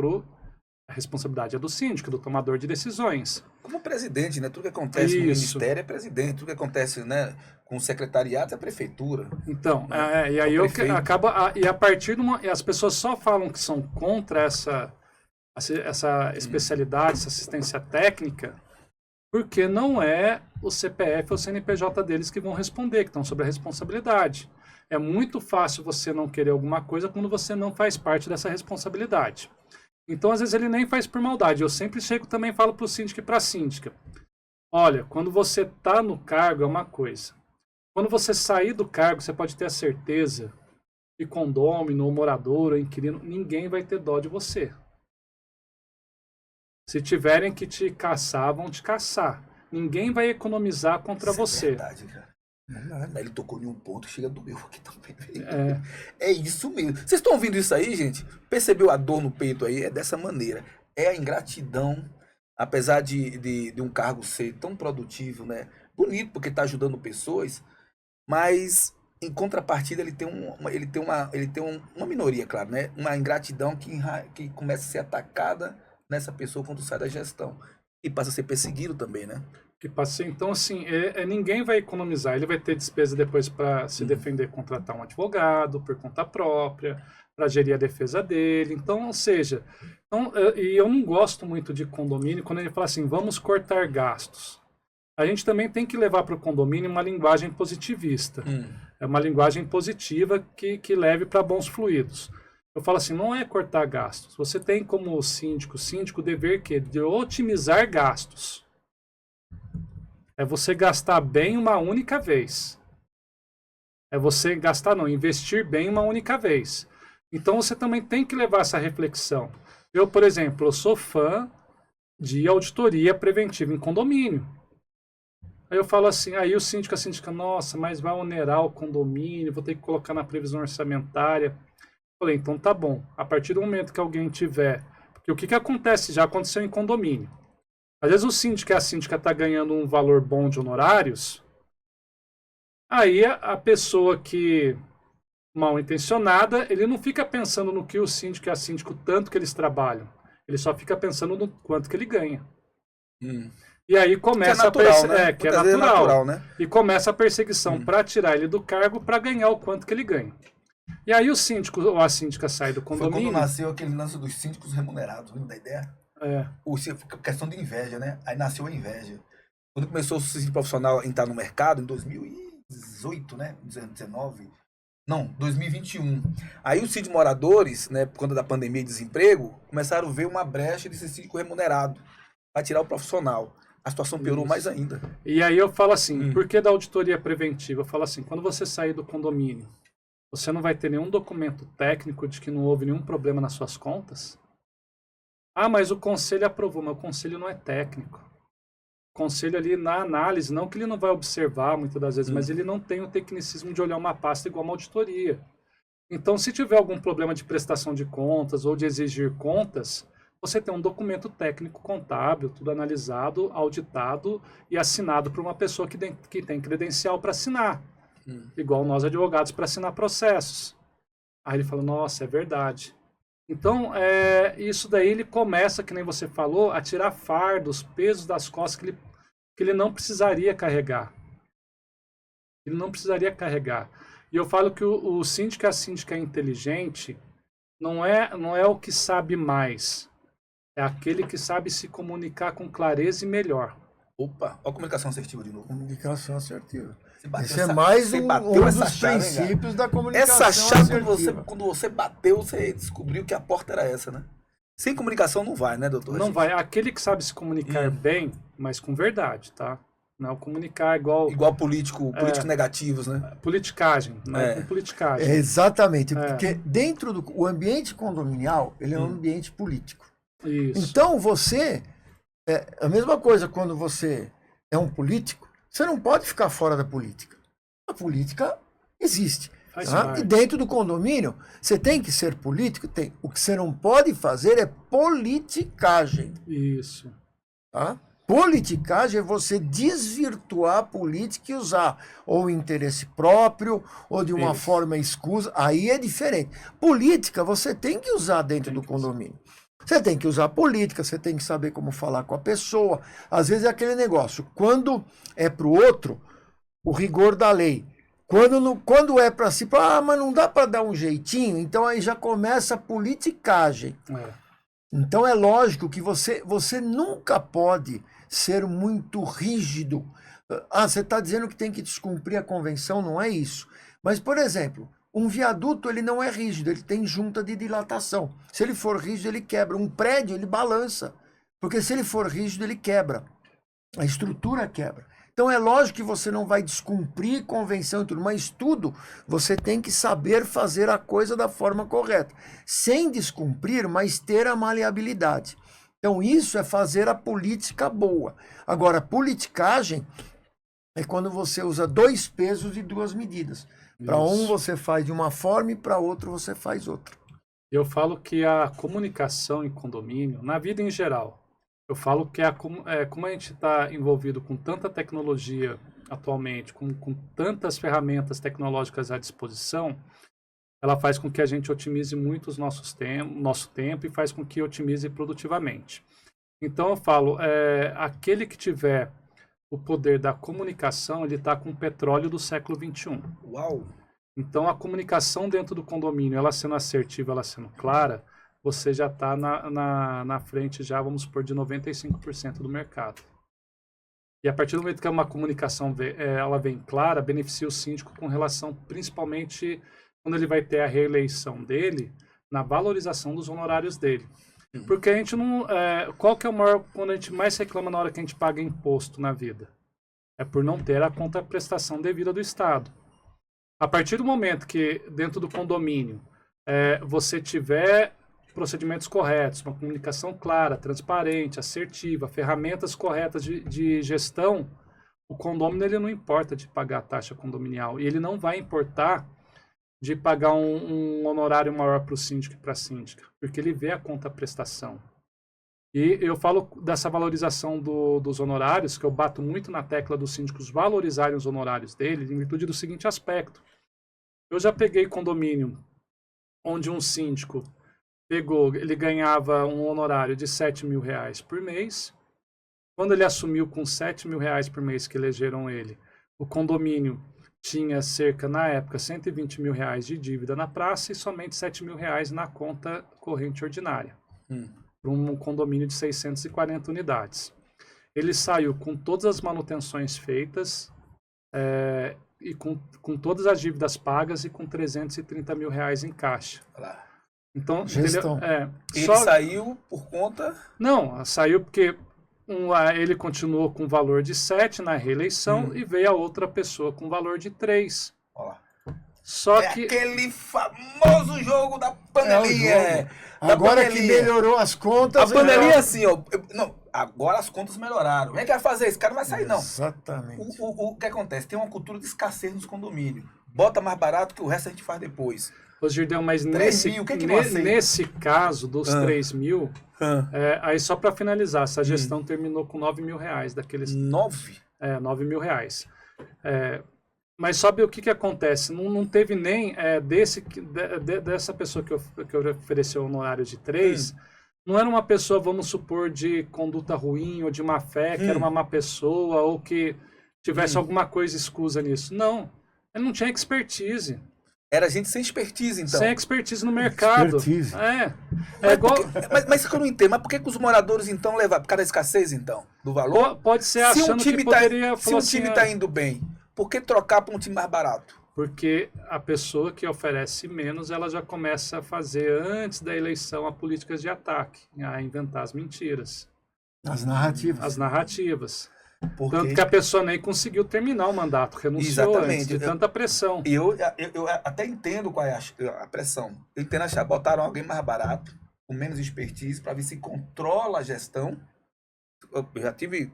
a responsabilidade é do síndico, do tomador de decisões. Como presidente, né? Tudo que acontece no ministério é presidente, tudo que acontece, né, com o secretariado é a prefeitura. Então, né? e aí e a partir de as pessoas só falam que são contra essa especialidade, essa assistência técnica, porque não é o CPF ou o CNPJ deles que vão responder, que estão sobre a responsabilidade. É muito fácil você não querer alguma coisa quando você não faz parte dessa responsabilidade. Então, às vezes, ele nem faz por maldade. Eu sempre chego também e falo para o síndico e para a síndica. Olha, quando você está no cargo é uma coisa. Quando você sair do cargo, você pode ter a certeza que condômino, ou morador, ou inquilino, ninguém vai ter dó de você. Se tiverem que te caçar, vão te caçar. Ninguém vai economizar contra você. É verdade, cara. Ele tocou em um ponto, chega do meu aqui também. É isso mesmo. Vocês estão ouvindo isso aí, gente? Percebeu a dor no peito aí? É dessa maneira. É a ingratidão, apesar de um cargo ser tão produtivo, né? Bonito, porque está ajudando pessoas, mas em contrapartida ele tem uma minoria, claro, né? Uma ingratidão que começa a ser atacada nessa pessoa quando sai da gestão. E passa a ser perseguido também, né? Então, assim, ninguém vai economizar. Ele vai ter despesa depois para se defender, contratar um advogado por conta própria, para gerir a defesa dele. Então, ou seja, e eu não gosto muito de condomínio quando ele fala assim, vamos cortar gastos. A gente também tem que levar para o condomínio uma linguagem positivista. É uma linguagem positiva que leve para bons fluidos. Eu falo assim, não é cortar gastos. Você tem como síndico o dever de otimizar gastos. É você gastar bem uma única vez. É você investir bem uma única vez. Então você também tem que levar essa reflexão. Eu, por exemplo, eu sou fã de auditoria preventiva em condomínio. Aí eu falo assim, aí o síndico, a síndica, nossa, mas vai onerar o condomínio, vou ter que colocar na previsão orçamentária. Eu falei, então tá bom. A partir do momento que alguém tiver... Porque o que acontece? Já aconteceu em condomínio. Às vezes o síndico e a síndica está ganhando um valor bom de honorários, aí a pessoa que, mal intencionada, ele não fica pensando no que o síndico e a síndica, tanto que eles trabalham. Ele só fica pensando no quanto que ele ganha. E aí começa que é natural, né? E começa a perseguição para tirar ele do cargo para ganhar o quanto que ele ganha. E aí o síndico ou a síndica sai do condomínio... Foi quando nasceu aquele lance dos síndicos remunerados, viu da ideia? Questão de inveja, né? Aí nasceu a inveja. Quando começou o síndico profissional a entrar no mercado, em 2018, né? 2019. Não, 2021. Aí os síndicos moradores, né, por conta da pandemia e desemprego, começaram a ver uma brecha desse síndico remunerado para tirar o profissional. A situação piorou mais ainda. E aí eu falo assim, por que da auditoria preventiva? Eu falo assim, quando você sair do condomínio, você não vai ter nenhum documento técnico de que não houve nenhum problema nas suas contas? Ah, mas o conselho aprovou, mas o conselho não é técnico. O conselho ali na análise, não que ele não vai observar muitas das vezes, mas ele não tem o tecnicismo de olhar uma pasta igual uma auditoria. Então, se tiver algum problema de prestação de contas ou de exigir contas, você tem um documento técnico contábil, tudo analisado, auditado e assinado por uma pessoa que tem credencial para assinar. Igual nós advogados para assinar processos. Aí ele fala, nossa, é verdade. Então, isso daí ele começa, que nem você falou, a tirar fardos, pesos das costas que ele não precisaria carregar. Ele não precisaria carregar. E eu falo que o síndico e a síndica inteligente não é o que sabe mais. É aquele que sabe se comunicar com clareza e melhor. Opa, olha a comunicação assertiva de novo. Comunicação assertiva. Esse é mais um dos princípios da comunicação essa chave, quando você bateu, você descobriu que a porta era essa, né? Sem comunicação não vai, né, doutor? Não vai. Aquele que sabe se comunicar bem, mas com verdade, tá? Não comunicar igual políticos negativos, né? Politicagem, né? Com politicagem. Exatamente, porque dentro do ambiente condominial, ele é um ambiente político. Isso. Então você, a mesma coisa quando você é um político, você não pode ficar fora da política. A política existe. Faz tá? parte. E dentro do condomínio, você tem que ser político? Tem. O que você não pode fazer é politicagem. Isso. Tá? Politicagem é você desvirtuar a política e usar ou interesse próprio ou de uma Isso. forma escusa. Aí é diferente. Política você tem que usar dentro do condomínio. Você tem que usar política, você tem que saber como falar com a pessoa. Às vezes é aquele negócio, quando é para o outro, o rigor da lei. Quando é para si, mas não dá para dar um jeitinho, então aí já começa a politicagem. É. Então é lógico que você nunca pode ser muito rígido. Você está dizendo que tem que descumprir a convenção, não é isso. Mas, por exemplo, um viaduto ele não é rígido, ele tem junta de dilatação. Se ele for rígido, ele quebra. Um prédio, ele balança. Porque se ele for rígido, ele quebra. A estrutura quebra. Então é lógico que você não vai descumprir convenção e tudo, mas tudo você tem que saber fazer a coisa da forma correta. Sem descumprir, mas ter a maleabilidade. Então isso é fazer a política boa. Agora, politicagem é quando você usa 2 pesos e 2 medidas. Para um você faz de uma forma e para outro você faz outra. Eu falo que a comunicação em condomínio, na vida em geral, eu falo que como a gente está envolvido com tanta tecnologia atualmente, com tantas ferramentas tecnológicas à disposição, ela faz com que a gente otimize muito nosso tempo e faz com que otimize produtivamente. Então eu falo, aquele que tiver o poder da comunicação, ele está com o petróleo do século XXI. Uau! Então a comunicação dentro do condomínio, ela sendo assertiva, ela sendo clara, você já está na frente, já vamos supor, de 95% do mercado. E a partir do momento que uma comunicação ela vem clara, beneficia o síndico com relação, principalmente, quando ele vai ter a reeleição dele, na valorização dos honorários dele. Porque a gente não... qual que é o maior... Quando a gente mais reclama na hora que a gente paga imposto na vida? É por não ter a contraprestação devida do Estado. A partir do momento que, dentro do condomínio, você tiver procedimentos corretos, uma comunicação clara, transparente, assertiva, ferramentas corretas de gestão, o condômino ele não importa de pagar a taxa condominial. E ele não vai importar de pagar um honorário maior para o síndico e para a síndica, porque ele vê a contraprestação. E eu falo dessa valorização dos honorários, que eu bato muito na tecla dos síndicos valorizarem os honorários dele, em virtude do seguinte aspecto. Eu já peguei condomínio onde um síndico ele ganhava um honorário de R$7.000 por mês. Quando ele assumiu com R$7.000 por mês que elegeram ele, o condomínio tinha cerca, na época, R$120.000 de dívida na praça e somente R$7.000 na conta corrente ordinária. Para um condomínio de 640 unidades. Ele saiu com todas as manutenções feitas e com todas as dívidas pagas e com R$330.000 em caixa. Então, Gestão. entendeu? Ele saiu por conta... Não, saiu porque ele continuou com valor de 7 na reeleição e veio a outra pessoa com valor de 3. Ó. Só que... aquele famoso jogo da panelinha. Agora que melhorou as contas... A panelinha assim, ó. Não, agora as contas melhoraram. Como é que vai fazer? Esse cara não vai sair, não. Exatamente. O que acontece? Tem uma cultura de escassez nos condomínios. Bota mais barato que o resto a gente faz depois. Ô, Girdão, mas 3 mil, o que que não aceita? nesse caso dos 3 mil, aí só para finalizar, essa gestão terminou com R$9.000 daqueles... 9? R$9.000. Mas sabe o que acontece? Não teve nem dessa pessoa que ofereceu honorário de 3, não era uma pessoa, vamos supor, de conduta ruim ou de má fé, que era uma má pessoa ou que tivesse alguma coisa escusa nisso. Não, ele não tinha expertise. Era gente sem expertise, então. Sem expertise no mercado. Expertise. Mas eu não entendo. Mas por que os moradores, então, levaram? Por causa da escassez, então? Do valor? Pode ser achando que poderia... Se um time está indo bem, por que trocar para um time mais barato? Porque a pessoa que oferece menos, ela já começa a fazer, antes da eleição, a políticas de ataque, a inventar as mentiras. As narrativas. As narrativas. Porque... Tanto que a pessoa nem conseguiu terminar o mandato, renunciou antes de tanta pressão. E eu até entendo qual é a pressão. Eu entendo achar, botaram alguém mais barato, com menos expertise, para ver se controla a gestão. eu já tive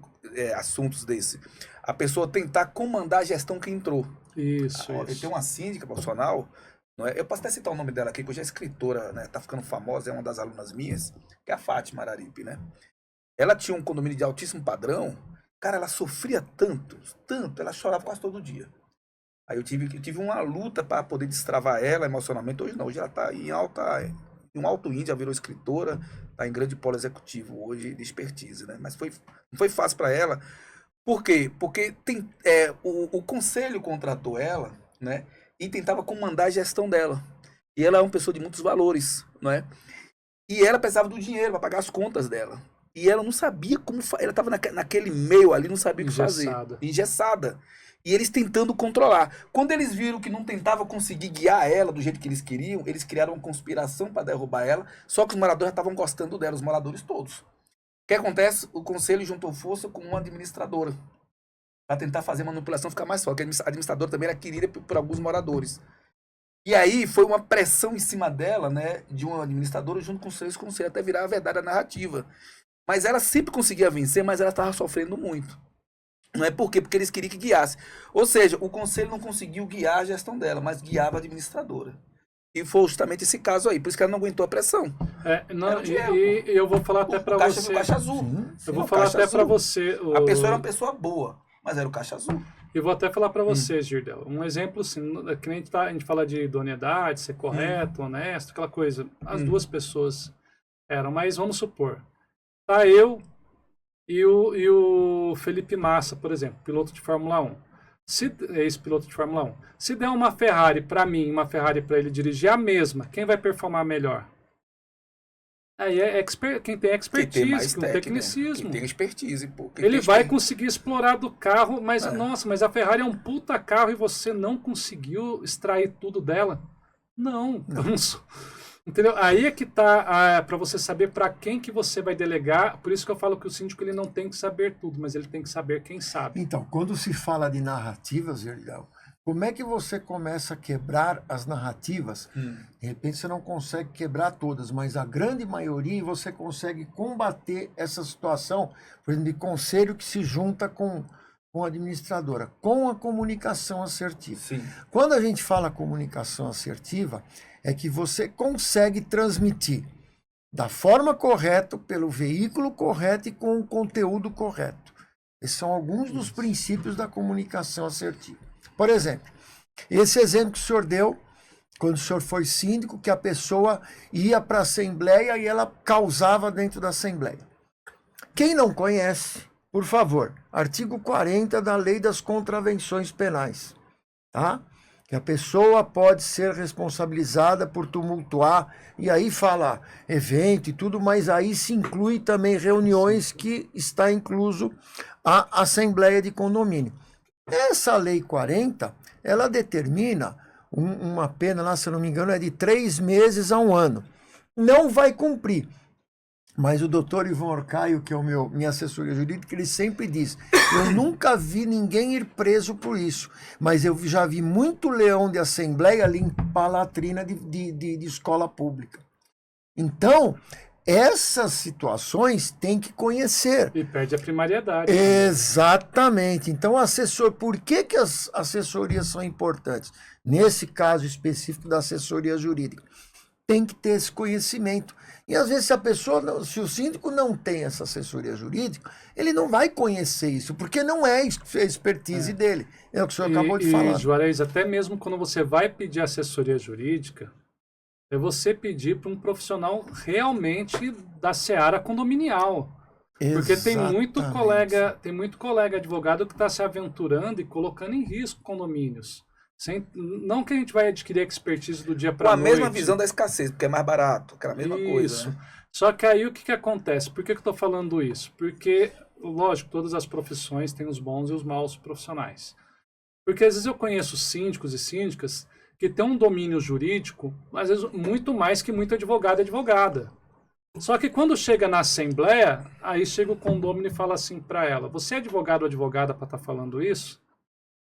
assuntos desse. A pessoa tentar comandar a gestão que entrou. Isso, Tem isso. uma síndica profissional, não é? Eu posso até citar o nome dela aqui, que hoje é escritora, né? Tá ficando famosa, é uma das alunas minhas, que é a Fátima Araripe, né? Ela tinha um condomínio de altíssimo padrão, cara, ela sofria tanto, tanto, ela chorava quase todo dia. Aí eu tive uma luta para poder destravar ela emocionalmente. Hoje não, hoje ela está em um alto índice, já virou escritora, está em grande polo executivo hoje de expertise, né? Mas não foi fácil para ela. Por quê? Porque o conselho contratou ela, né? E tentava comandar a gestão dela. E ela é uma pessoa de muitos valores, não é? E ela precisava do dinheiro para pagar as contas dela. E ela não sabia como ela estava naquele meio ali, não sabia o que fazer. Engessada. E eles tentando controlar. Quando eles viram que não tentava conseguir guiar ela do jeito que eles queriam, eles criaram uma conspiração para derrubar ela, só que os moradores já estavam gostando dela, os moradores todos. O que acontece? O conselho juntou força com uma administradora para tentar fazer a manipulação ficar mais forte, porque a administradora também era querida por alguns moradores. E aí foi uma pressão em cima dela, né, de uma administradora junto com os seus conselhos, até virar a verdade a narrativa. Mas ela sempre conseguia vencer, mas ela estava sofrendo muito. Não é por quê? Porque eles queriam que guiasse. Ou seja, o conselho não conseguiu guiar a gestão dela, mas guiava a administradora. E foi justamente esse caso aí. Por isso que ela não aguentou a pressão. E eu vou falar até para você. O caixa azul. Eu vou falar até para você. A pessoa era uma pessoa boa, mas era o caixa azul. Eu vou até falar para você, Girdel. Um exemplo, assim, que nem a gente fala de idoneidade, ser correto, honesto, aquela coisa. As duas pessoas eram, mas vamos supor. Tá eu e o Felipe Massa, por exemplo, piloto de Fórmula 1. Ex-piloto de Fórmula 1. Se der uma Ferrari para mim, uma Ferrari para ele dirigir a mesma, quem vai performar melhor? Aí quem tem expertise, quem tem tecnicismo. Quem tem expertise, pô. Ele vai conseguir explorar do carro, mas nossa, mas a Ferrari é um puta carro e você não conseguiu extrair tudo dela? Não. Entendeu? Aí é que tá para você saber para quem que você vai delegar. Por isso que eu falo que o síndico ele não tem que saber tudo, mas ele tem que saber quem sabe. Então, quando se fala de narrativas, Gerdau, como é que você começa a quebrar as narrativas? De repente você não consegue quebrar todas, mas a grande maioria você consegue combater essa situação, por exemplo, de conselho que se junta com a administradora, com a comunicação assertiva. Sim. Quando a gente fala comunicação assertiva, é que você consegue transmitir da forma correta, pelo veículo correto e com o conteúdo correto. Esses são alguns dos princípios da comunicação assertiva. Por exemplo, esse exemplo que o senhor deu, quando o senhor foi síndico, que a pessoa ia para a Assembleia e ela causava dentro da Assembleia. Quem não conhece, por favor, artigo 40 da Lei das Contravenções Penais, tá? Que a pessoa pode ser responsabilizada por tumultuar, e aí fala evento e tudo, mas aí se inclui também reuniões que está incluso a Assembleia de Condomínio. Essa Lei 40, ela determina uma pena, lá, se eu não me engano, é de 3 meses a 1 ano. Não vai cumprir. Mas o doutor Ivan Orcaio, que é minha assessoria jurídica, ele sempre diz, eu nunca vi ninguém ir preso por isso, mas eu já vi muito leão de assembleia limpar latrina de escola pública. Então, essas situações tem que conhecer. E perde a primariedade. Exatamente. Então, por que as assessorias são importantes? Nesse caso específico da assessoria jurídica, tem que ter esse conhecimento. E às vezes se o síndico não tem essa assessoria jurídica, ele não vai conhecer isso, porque não é a expertise dele. É o que o senhor acabou de falar. Juarez, até mesmo quando você vai pedir assessoria jurídica, é você pedir para um profissional realmente da seara condominial. Porque tem muito colega advogado que está se aventurando e colocando em risco condomínios. Não que a gente vai adquirir expertise do dia para a noite. Com a mesma visão da escassez, porque é mais barato, aquela mesma coisa. Né? Só que aí o que acontece? Por que eu estou falando isso? Porque, lógico, todas as profissões têm os bons e os maus profissionais. Porque às vezes eu conheço síndicos e síndicas que têm um domínio jurídico, às vezes muito mais que muito advogado e advogada. Só que quando chega na assembleia, aí chega o condômino e fala assim para ela, você é advogado ou advogada para estar falando isso?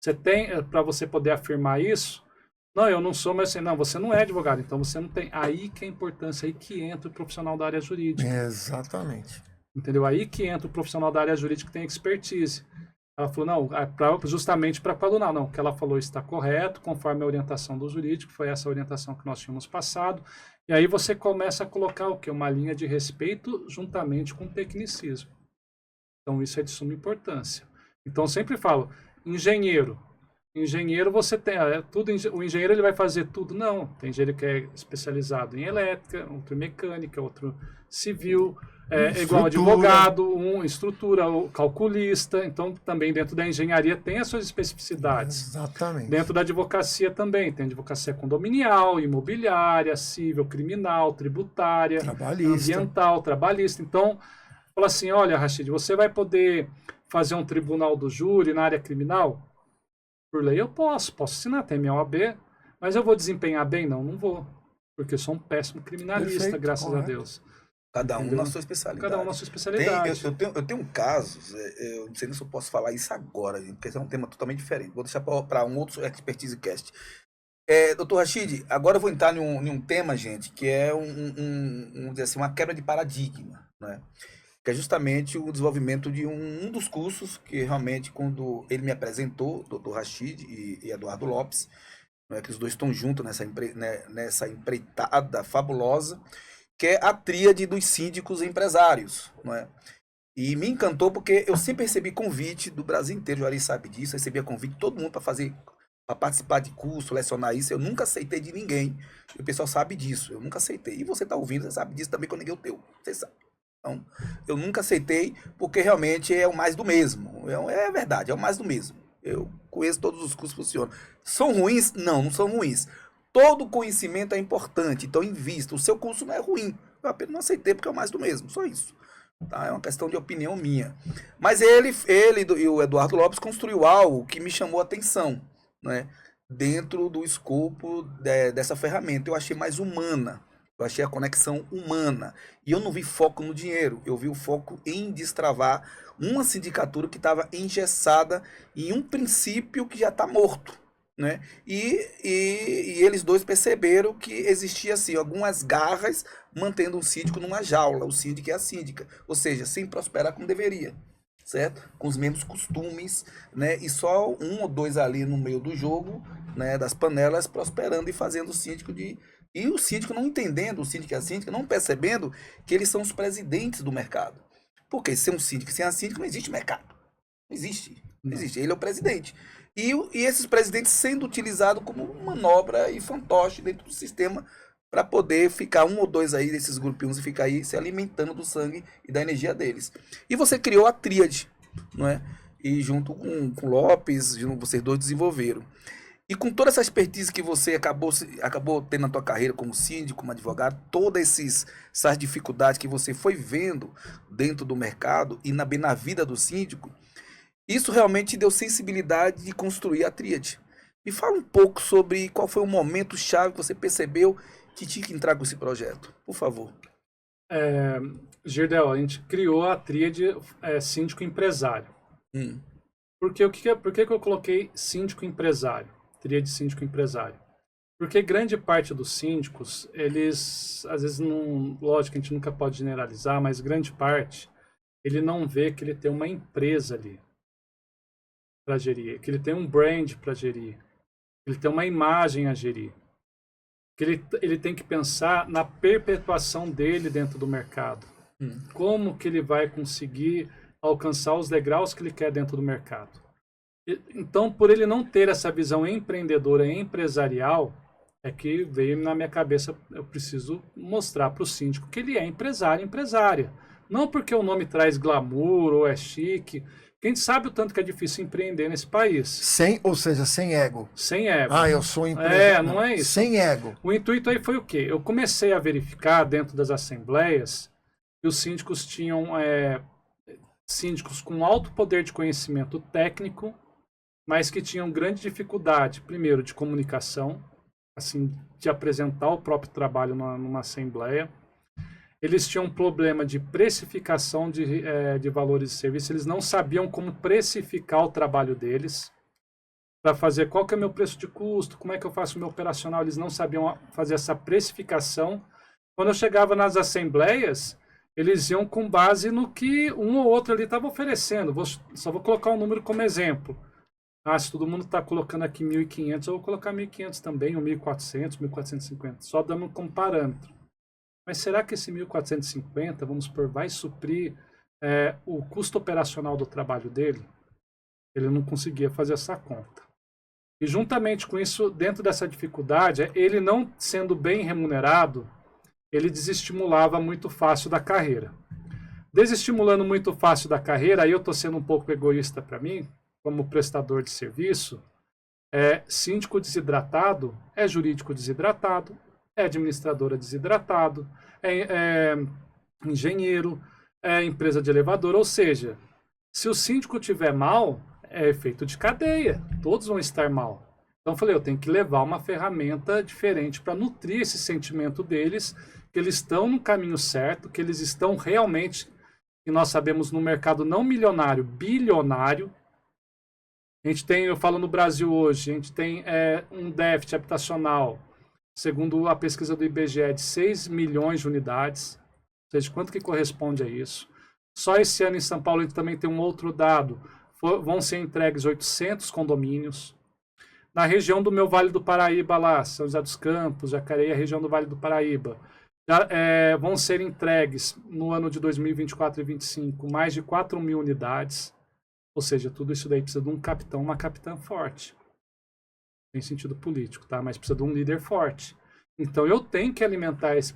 Você tem, para você poder afirmar isso? Não, eu não sou, mas assim, não, você não é advogado, então você não tem. Aí que é a importância, aí que entra o profissional da área jurídica. Exatamente. Entendeu? Aí que entra o profissional da área jurídica que tem expertise. Ela falou, não, justamente para alunar, não, o que ela falou está correto, conforme a orientação do jurídico, foi essa orientação que nós tínhamos passado, e aí você começa a colocar o quê? Uma linha de respeito juntamente com o tecnicismo. Então isso é de suma importância. Então eu sempre falo, engenheiro você tem, o engenheiro ele vai fazer tudo? Não, tem engenheiro que é especializado em elétrica, outro em mecânica, outro civil, igual advogado, estrutura, calculista, então também dentro da engenharia tem as suas especificidades. Exatamente. Dentro da advocacia também, tem advocacia condominial, imobiliária, civil, criminal, tributária, ambiental, trabalhista. Então, fala assim, olha, Rachid, você vai poder fazer um tribunal do júri na área criminal? Por lei eu posso assinar, tem minha OAB, mas eu vou desempenhar bem? Não vou, porque eu sou um péssimo criminalista, Perfeito, graças correto. a Deus. Cada um Entendeu? na sua especialidade. Cada um na sua especialidade. Eu tenho casos, eu não sei nem se eu posso falar isso agora, porque esse é um tema totalmente diferente. Vou deixar para um outro Expertise Cast. Doutor Rachid, agora eu vou entrar em um tema, gente, que é vamos dizer assim, uma quebra de paradigma, né? Que é justamente o desenvolvimento de um dos cursos que realmente, quando ele me apresentou, doutor Rachid e Eduardo Lopes, né, que os dois estão juntos nessa empreitada fabulosa, que é a tríade dos síndicos empresários, não é? E me encantou porque eu sempre recebi convite do Brasil inteiro, o Juarez sabe disso, eu recebia convite de todo mundo para participar de curso, lecionar isso, eu nunca aceitei de ninguém, e o pessoal sabe disso, eu nunca aceitei, e você está ouvindo, você sabe disso também quando ninguém é o teu, você sabe. Então, eu nunca aceitei porque realmente é o mais do mesmo, é verdade, é o mais do mesmo, eu conheço todos os cursos que funcionam. São ruins? Não são ruins. Todo conhecimento é importante, então invista. O seu curso não é ruim. Eu apenas não aceitei porque é o mais do mesmo, só isso. Tá? É uma questão de opinião minha. Mas ele e o Eduardo Lopes construiu algo que me chamou a atenção, né? Dentro do escopo dessa ferramenta. Eu achei mais humana. Eu achei a conexão humana. E eu não vi foco no dinheiro. Eu vi o foco em destravar uma sindicatura que estava engessada em um princípio que já está morto. Né? E eles dois perceberam que existia assim, algumas garras mantendo um síndico numa jaula, o síndico e a síndica, ou seja, sem prosperar como deveria, certo? Com os mesmos costumes, né? E só um ou dois ali no meio do jogo, né? Das panelas prosperando e fazendo o síndico e o síndico não entendendo, o síndico e a síndica não percebendo que eles são os presidentes do mercado, porque sem um síndico e sem a síndica não existe mercado, não existe, ele é o presidente. E esses presidentes sendo utilizados como manobra e fantoche dentro do sistema para poder ficar um ou dois aí desses grupinhos e ficar aí se alimentando do sangue e da energia deles. E você criou a tríade, não é? E junto com o Lopes, vocês dois desenvolveram. E com toda essa expertise que você acabou tendo na tua carreira como síndico, como advogado, todas essas dificuldades que você foi vendo dentro do mercado e na vida do síndico, isso realmente deu sensibilidade de construir a tríade. Me fala um pouco sobre qual foi o momento chave que você percebeu que tinha que entrar com esse projeto, por favor. Girdel, a gente criou a tríade síndico empresário. Por que eu coloquei síndico empresário? Tríade síndico empresário. Porque grande parte dos síndicos, eles, às vezes, não, lógico que a gente nunca pode generalizar, mas grande parte, ele não vê que ele tem uma empresa ali para gerir, que ele tem um brand para gerir, que ele tem uma imagem a gerir, que ele tem que pensar na perpetuação dele dentro do mercado. Como que ele vai conseguir alcançar os degraus que ele quer dentro do mercado. Então, por ele não ter essa visão empreendedora e empresarial, é que veio na minha cabeça, eu preciso mostrar para o síndico que ele é empresário, empresária. Não porque o nome traz glamour ou é chique. Quem sabe o tanto que é difícil empreender nesse país. Ou seja, sem ego. Sem ego. Eu sou empresário. Não é isso. Sem ego. O intuito aí foi o quê? Eu comecei a verificar dentro das assembleias que os síndicos tinham síndicos com alto poder de conhecimento técnico, mas que tinham grande dificuldade, primeiro, de comunicação, assim, de apresentar o próprio trabalho numa assembleia. Eles tinham um problema de precificação de valores de serviço, eles não sabiam como precificar o trabalho deles, para fazer qual que é o meu preço de custo, como é que eu faço o meu operacional, eles não sabiam fazer essa precificação. Quando eu chegava nas assembleias, eles iam com base no que um ou outro ali estava oferecendo. Só vou colocar um número como exemplo. Se todo mundo está colocando aqui 1.500, eu vou colocar 1.500 também, ou 1.400, 1.450, só dando como parâmetro. Mas será que esse 1.450, vamos supor, vai suprir o custo operacional do trabalho dele? Ele não conseguia fazer essa conta. E juntamente com isso, dentro dessa dificuldade, ele não sendo bem remunerado, ele desestimulava muito fácil da carreira. Desestimulando muito fácil da carreira, aí eu estou sendo um pouco egoísta para mim, como prestador de serviço, síndico desidratado é jurídico desidratado, é administradora desidratado, é engenheiro, é empresa de elevador, ou seja, se o síndico tiver mal, é efeito de cadeia, todos vão estar mal. Então eu falei, eu tenho que levar uma ferramenta diferente para nutrir esse sentimento deles, que eles estão no caminho certo, que eles estão realmente, que nós sabemos no mercado não milionário, bilionário. A gente tem, eu falo no Brasil hoje, a gente tem um déficit habitacional, segundo a pesquisa do IBGE, de 6 milhões de unidades. Ou seja, quanto que corresponde a isso? Só esse ano em São Paulo a gente também tem um outro dado. Vão ser entregues 800 condomínios. Na região do meu Vale do Paraíba, lá, São José dos Campos, Jacareí, a região do Vale do Paraíba, vão ser entregues no ano de 2024 e 2025 mais de 4.000 unidades. Ou seja, tudo isso daí precisa de um capitão, uma capitã forte. Tem sentido político, tá? Mas precisa de um líder forte. Então eu tenho que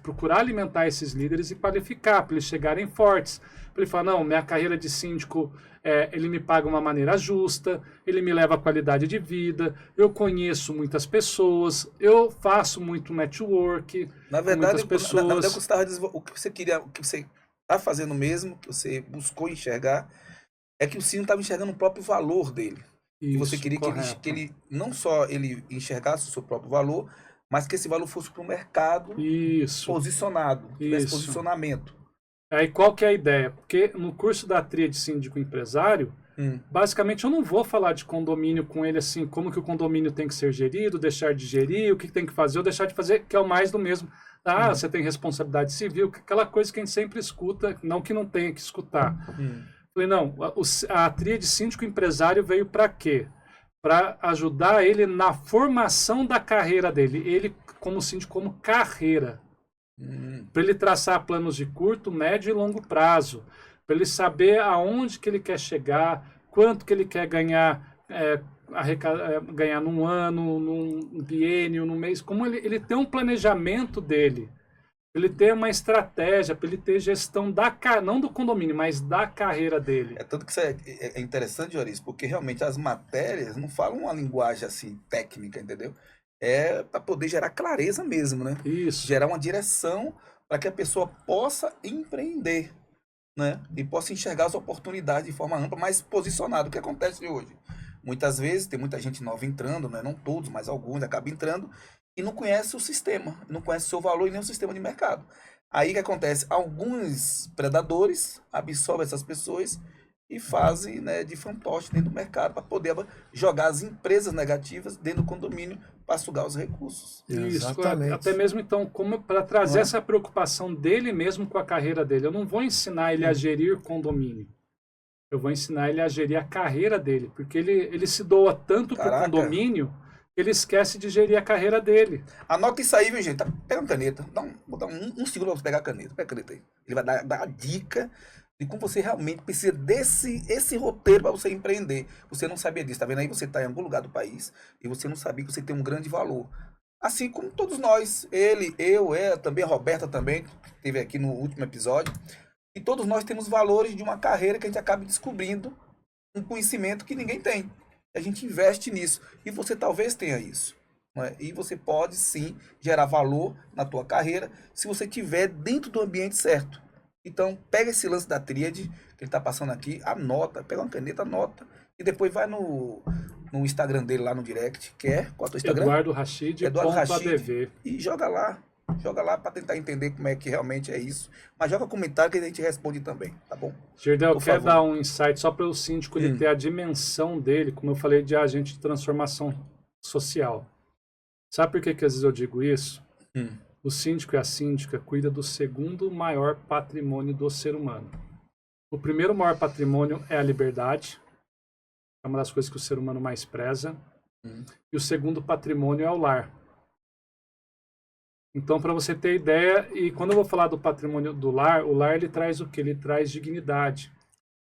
procurar alimentar esses líderes e qualificar, para eles chegarem fortes. Para ele falar, não, minha carreira de síndico, ele me paga de uma maneira justa, ele me leva a qualidade de vida, eu conheço muitas pessoas, eu faço muito network Na verdade, com muitas pessoas. o que você queria, o que você está fazendo mesmo, que você buscou enxergar, é que o síndico estava enxergando o próprio valor dele. E você queria que ele não só ele enxergasse o seu próprio valor, mas que esse valor fosse para o mercado posicionado, tivesse posicionamento. Aí qual que é a ideia? Porque no curso da tríade síndico empresário, basicamente eu não vou falar de condomínio com ele assim, como que o condomínio tem que ser gerido, deixar de gerir, o que tem que fazer ou deixar de fazer, que é o mais do mesmo. Você tem responsabilidade civil, aquela coisa que a gente sempre escuta, não que não tenha que escutar. Falei, não, a tríade síndico empresário veio para quê? Para ajudar ele na formação da carreira dele. Ele, como síndico, como carreira. Para ele traçar planos de curto, médio e longo prazo. Para ele saber aonde que ele quer chegar, quanto que ele quer ganhar, ganhar num ano, num biênio, num mês. Como ele tem um planejamento dele. Ele ter uma estratégia, para ele ter gestão não do condomínio, mas da carreira dele. Tanto que isso é interessante, Joris, porque realmente as matérias não falam uma linguagem assim técnica, entendeu? É para poder gerar clareza mesmo, né? Isso. Gerar uma direção para que a pessoa possa empreender, né? E possa enxergar as oportunidades de forma ampla, mais posicionado. O que acontece hoje? Muitas vezes tem muita gente nova entrando, né? Não todos, mas alguns acabam entrando, e não conhece o sistema, não conhece o seu valor e nem o sistema de mercado. Aí o que acontece? Alguns predadores absorvem essas pessoas e fazem, né, de fantoche dentro do mercado para poder jogar as empresas negativas dentro do condomínio para sugar os recursos. Isso, até mesmo então, como para trazer essa preocupação dele mesmo com a carreira dele. Eu não vou ensinar ele a gerir condomínio. Eu vou ensinar ele a gerir a carreira dele, porque ele se doa tanto para o condomínio, ele esquece de gerir a carreira dele. Anota isso aí, viu, gente? Pega uma caneta. Vou dar um segundo para você pegar a caneta. Pega a caneta aí. Ele vai dar a dica de como você realmente precisa esse roteiro para você empreender. Você não sabia disso, tá vendo aí? Você está em algum lugar do país e você não sabia que você tem um grande valor. Assim como todos nós, ele, eu, também a Roberta também, que esteve aqui no último episódio. E todos nós temos valores de uma carreira que a gente acaba descobrindo um conhecimento que ninguém tem. A gente investe nisso. E você talvez tenha isso. Né? E você pode, sim, gerar valor na tua carreira se você estiver dentro do ambiente certo. Então, pega esse lance da tríade que ele está passando aqui, anota, pega uma caneta, anota. E depois vai no Instagram dele, lá no direct, que é... Qual é o teu Instagram? Eduardo Rachid. E joga lá. Joga lá para tentar entender como é que realmente é isso. Mas joga comentário que a gente responde também, tá bom? Gerdel, eu quero dar um insight só para o síndico ele ter a dimensão dele, como eu falei, de agente de transformação social. Sabe por que às vezes eu digo isso? O síndico e a síndica cuida do segundo maior patrimônio do ser humano. O primeiro maior patrimônio é a liberdade, é uma das coisas que o ser humano mais preza. E o segundo patrimônio é o lar. Então, para você ter ideia, e quando eu vou falar do patrimônio do lar, o lar ele traz o quê? Ele traz dignidade.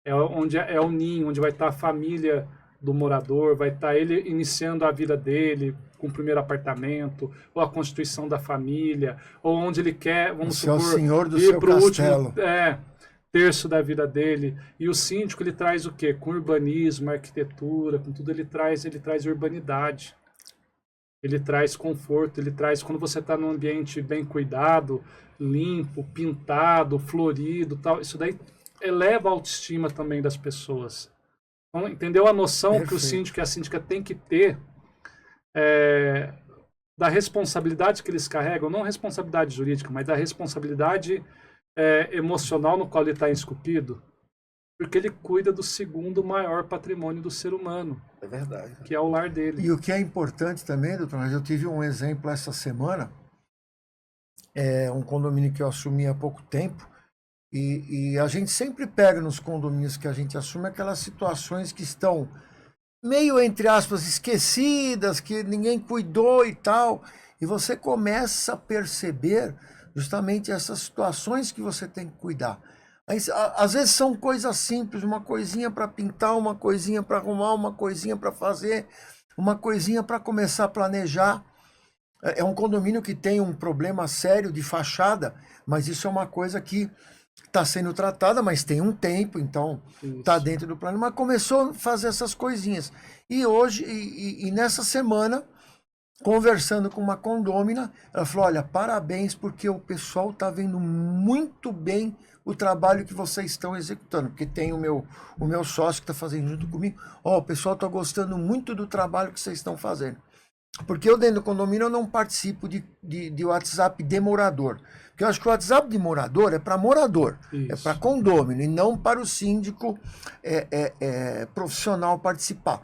É onde é o ninho, onde vai estar a família do morador, vai estar ele iniciando a vida dele com o primeiro apartamento, ou a constituição da família, ou onde ele quer, vamos Você é o supor, senhor do ir seu para o castelo. último terço da vida dele. E o síndico ele traz o quê? Com urbanismo, arquitetura, com tudo ele traz urbanidade. Ele traz conforto, ele traz quando você está num ambiente bem cuidado, limpo, pintado, florido, tal. Isso daí eleva a autoestima também das pessoas. Então, entendeu a noção que o Perfeito. síndico e a síndica tem que ter da responsabilidade que eles carregam, não responsabilidade jurídica, mas da responsabilidade emocional no qual ele está esculpido, porque ele cuida do segundo maior patrimônio do ser humano, É verdade. que é o lar dele. E o que é importante também, doutor, mas eu tive um exemplo essa semana, um condomínio que eu assumi há pouco tempo, e a gente sempre pega nos condomínios que a gente assume aquelas situações que estão meio, entre aspas, esquecidas, que ninguém cuidou e tal, e você começa a perceber justamente essas situações que você tem que cuidar. Aí, às vezes são coisas simples, uma coisinha para pintar, uma coisinha para arrumar, uma coisinha para fazer, uma coisinha para começar a planejar. É um condomínio que tem um problema sério de fachada, mas isso é uma coisa que está sendo tratada, mas tem um tempo, então está dentro do plano. Mas começou a fazer essas coisinhas. E hoje, e nessa semana, conversando com uma condômina, ela falou, olha, parabéns, porque o pessoal está vendo muito bem o trabalho que vocês estão executando, porque tem o meu sócio que está fazendo junto comigo, o pessoal está gostando muito do trabalho que vocês estão fazendo. Porque eu dentro do condomínio eu não participo de WhatsApp de morador. Porque eu acho que o WhatsApp de morador é para morador, Isso. é para condômino, e não para o síndico profissional participar.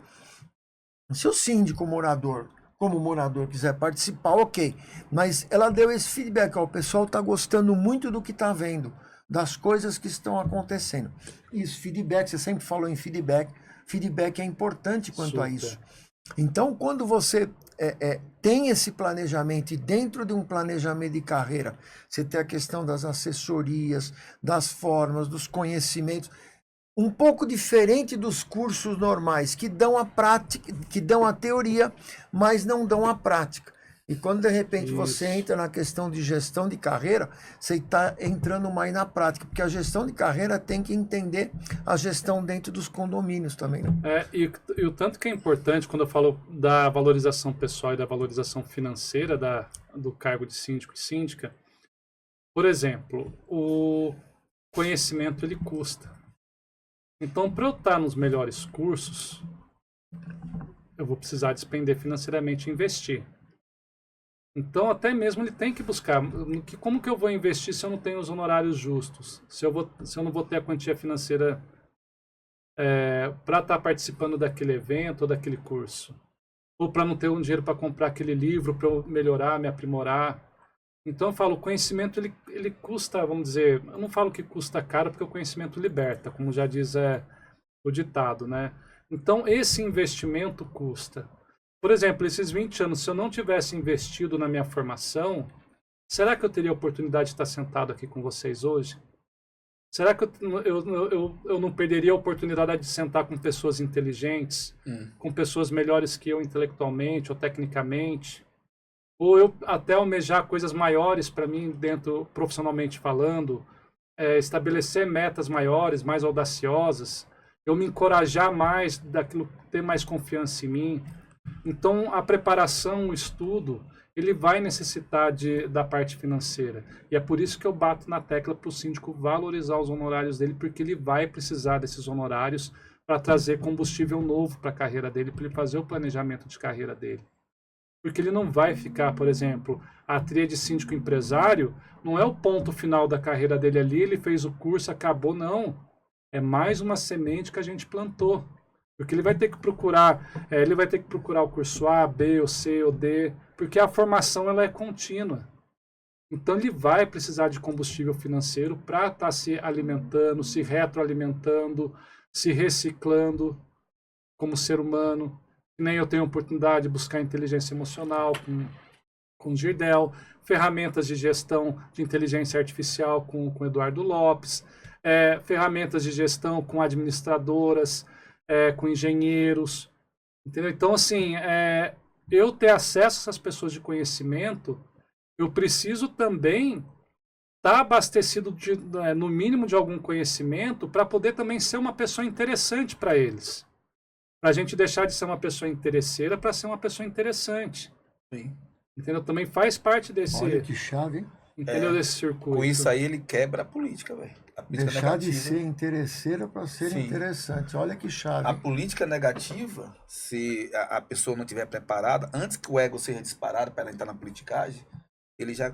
Se o síndico morador, como morador, quiser participar, ok. Mas ela deu esse feedback, o pessoal está gostando muito do que está vendo, das coisas que estão acontecendo. Isso, feedback, você sempre falou em feedback, feedback é importante quanto a isso. Então, quando você tem esse planejamento, e dentro de um planejamento de carreira, você tem a questão das assessorias, das formas, dos conhecimentos, um pouco diferente dos cursos normais, que dão a prática, que dão a teoria, mas não dão a prática. E quando de repente você entra na questão de gestão de carreira, você está entrando mais na prática, porque a gestão de carreira tem que entender a gestão dentro dos condomínios também, né? E o tanto que é importante, quando eu falo da valorização pessoal e da valorização financeira do cargo de síndico e síndica, por exemplo, o conhecimento ele custa. Então, para eu estar nos melhores cursos, eu vou precisar despender financeiramente e investir. Então, até mesmo ele tem que buscar como que eu vou investir se eu não tenho os honorários justos, se eu não vou ter a quantia financeira para estar participando daquele evento ou daquele curso, ou para não ter um dinheiro para comprar aquele livro para eu melhorar, me aprimorar. Então, eu falo, o conhecimento ele custa, vamos dizer, eu não falo que custa caro porque o conhecimento liberta, como já diz o ditado, né? Então, esse investimento custa. Por exemplo, esses 20 anos, se eu não tivesse investido na minha formação, será que eu teria a oportunidade de estar sentado aqui com vocês hoje? Será que eu não perderia a oportunidade de sentar com pessoas inteligentes, com pessoas melhores que eu intelectualmente ou tecnicamente? Ou eu até almejar coisas maiores para mim, profissionalmente falando, estabelecer metas maiores, mais audaciosas, eu me encorajar mais daquilo, ter mais confiança em mim. Então, a preparação, o estudo, ele vai necessitar da parte financeira. E é por isso que eu bato na tecla para o síndico valorizar os honorários dele, porque ele vai precisar desses honorários para trazer combustível novo para a carreira dele, para ele fazer o planejamento de carreira dele. Porque ele não vai ficar, por exemplo, a tríade síndico empresário não é o ponto final da carreira dele ali, ele fez o curso, acabou, não. É mais uma semente que a gente plantou. Porque ele vai ter que procurar, o curso A, B, o C, o D, porque a formação ela é contínua. Então ele vai precisar de combustível financeiro para estar se alimentando, se retroalimentando, se reciclando como ser humano. Que nem eu tenho a oportunidade de buscar inteligência emocional com o Girdel, ferramentas de gestão de inteligência artificial com o Eduardo Lopes, ferramentas de gestão com administradoras, com engenheiros, entendeu? Então, assim, eu ter acesso a essas pessoas de conhecimento, eu preciso também estar abastecido no mínimo de algum conhecimento para poder também ser uma pessoa interessante para eles. Para a gente deixar de ser uma pessoa interesseira para ser uma pessoa interessante. Sim. Entendeu? Também faz parte desse... Olha que chave, hein? Entendeu? Desse circuito. Com isso aí ele quebra a política, velho. A política Deixar de negativa. ser interesseira para ser Sim. interessante. Olha que chave. A política negativa, se a pessoa não estiver preparada, antes que o ego seja disparado para ela entrar na politicagem, ele já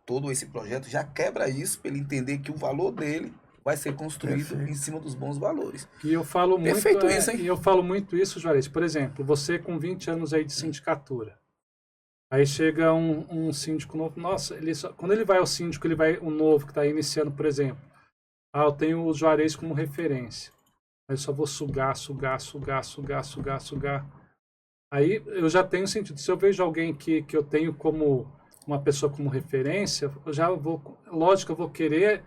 todo esse projeto já quebra isso para ele entender que o valor dele vai ser construído Perfeito. em cima dos bons valores. E eu falo muito, Perfeito isso, hein? E eu falo muito isso, Juarez. Por exemplo, você com 20 anos aí de sindicatura. Aí chega um síndico novo. Nossa, quando ele vai ao síndico, o novo que está iniciando, por exemplo. Eu tenho o Juarez como referência. Aí eu só vou sugar. Aí eu já tenho sentido. Se eu vejo alguém que eu tenho como uma pessoa como referência, eu já vou, lógico, eu vou querer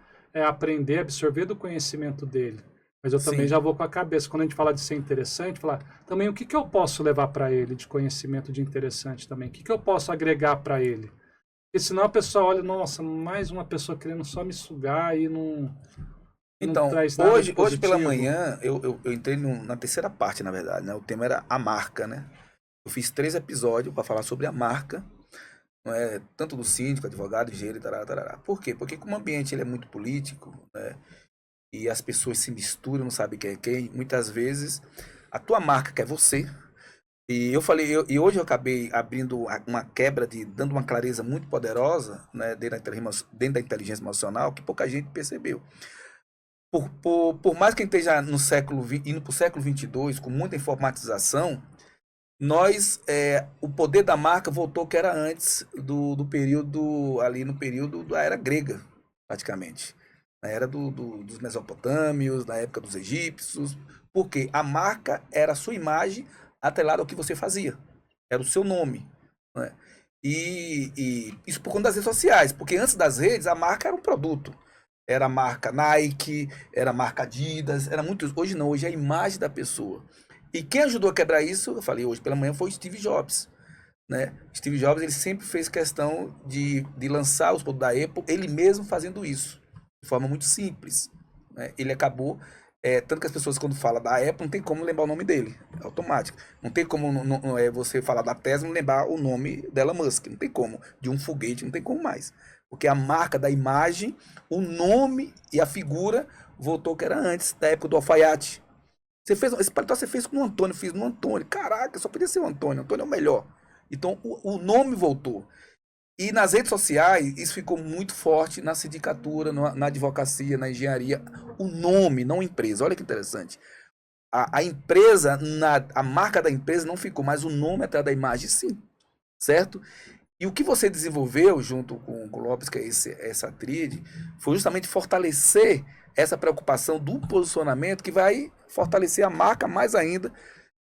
aprender, absorver do conhecimento dele. Mas eu também Sim. já vou com a cabeça. Quando a gente fala de ser interessante, falar também o que eu posso levar para ele de conhecimento de interessante também. O que eu posso agregar para ele. Porque senão a pessoa olha, nossa, mais uma pessoa querendo só me sugar e não Então, traz nada de hoje pela positivo. manhã, eu entrei na terceira parte, na verdade, né? O tema era a marca, né? Eu fiz 3 episódios para falar sobre a marca, não é? Tanto do síndico, advogado, engenheiro e tarará. Por quê? Porque como o ambiente ele é muito político, né? E as pessoas se misturam, não sabem quem é quem, muitas vezes a tua marca que é você. E eu falei, e hoje eu acabei abrindo uma quebra, dando uma clareza muito poderosa, né, dentro da inteligência emocional, que pouca gente percebeu. Por mais que a gente esteja indo para o século 22, com muita informatização, o poder da marca voltou ao que era antes do período, ali no período da era grega, praticamente. Na era dos mesopotâmios, na época dos egípcios, porque a marca era a sua imagem atrelada ao que você fazia, era o seu nome, né? E isso por conta das redes sociais, porque antes das redes a marca era um produto, era a marca Nike, era a marca Adidas, era muito. Hoje não, hoje é a imagem da pessoa. E quem ajudou a quebrar isso, eu falei hoje pela manhã, foi o Steve Jobs, né? Steve Jobs ele sempre fez questão de lançar os produtos da Apple, ele mesmo fazendo isso de forma muito simples, né? Ele acabou, tanto que as pessoas quando falam da Apple não tem como lembrar o nome dele, é automático. Não tem como você falar da Tesla e não lembrar o nome da Elon Musk, não tem como. De um foguete não tem como mais. Porque a marca da imagem, o nome e a figura voltou que era antes, da época do alfaiate. Esse paletó você fez com o Antônio, fiz no Antônio. Caraca, só podia ser o Antônio é o melhor. Então o nome voltou. E nas redes sociais, isso ficou muito forte na sindicatura, na advocacia, na engenharia. O nome, não a empresa. Olha que interessante. A empresa, a marca da empresa não ficou, mas o nome atrás da imagem, sim. Certo? E o que você desenvolveu junto com o Lopes, que é essa tríade, foi justamente fortalecer essa preocupação do posicionamento que vai fortalecer a marca mais ainda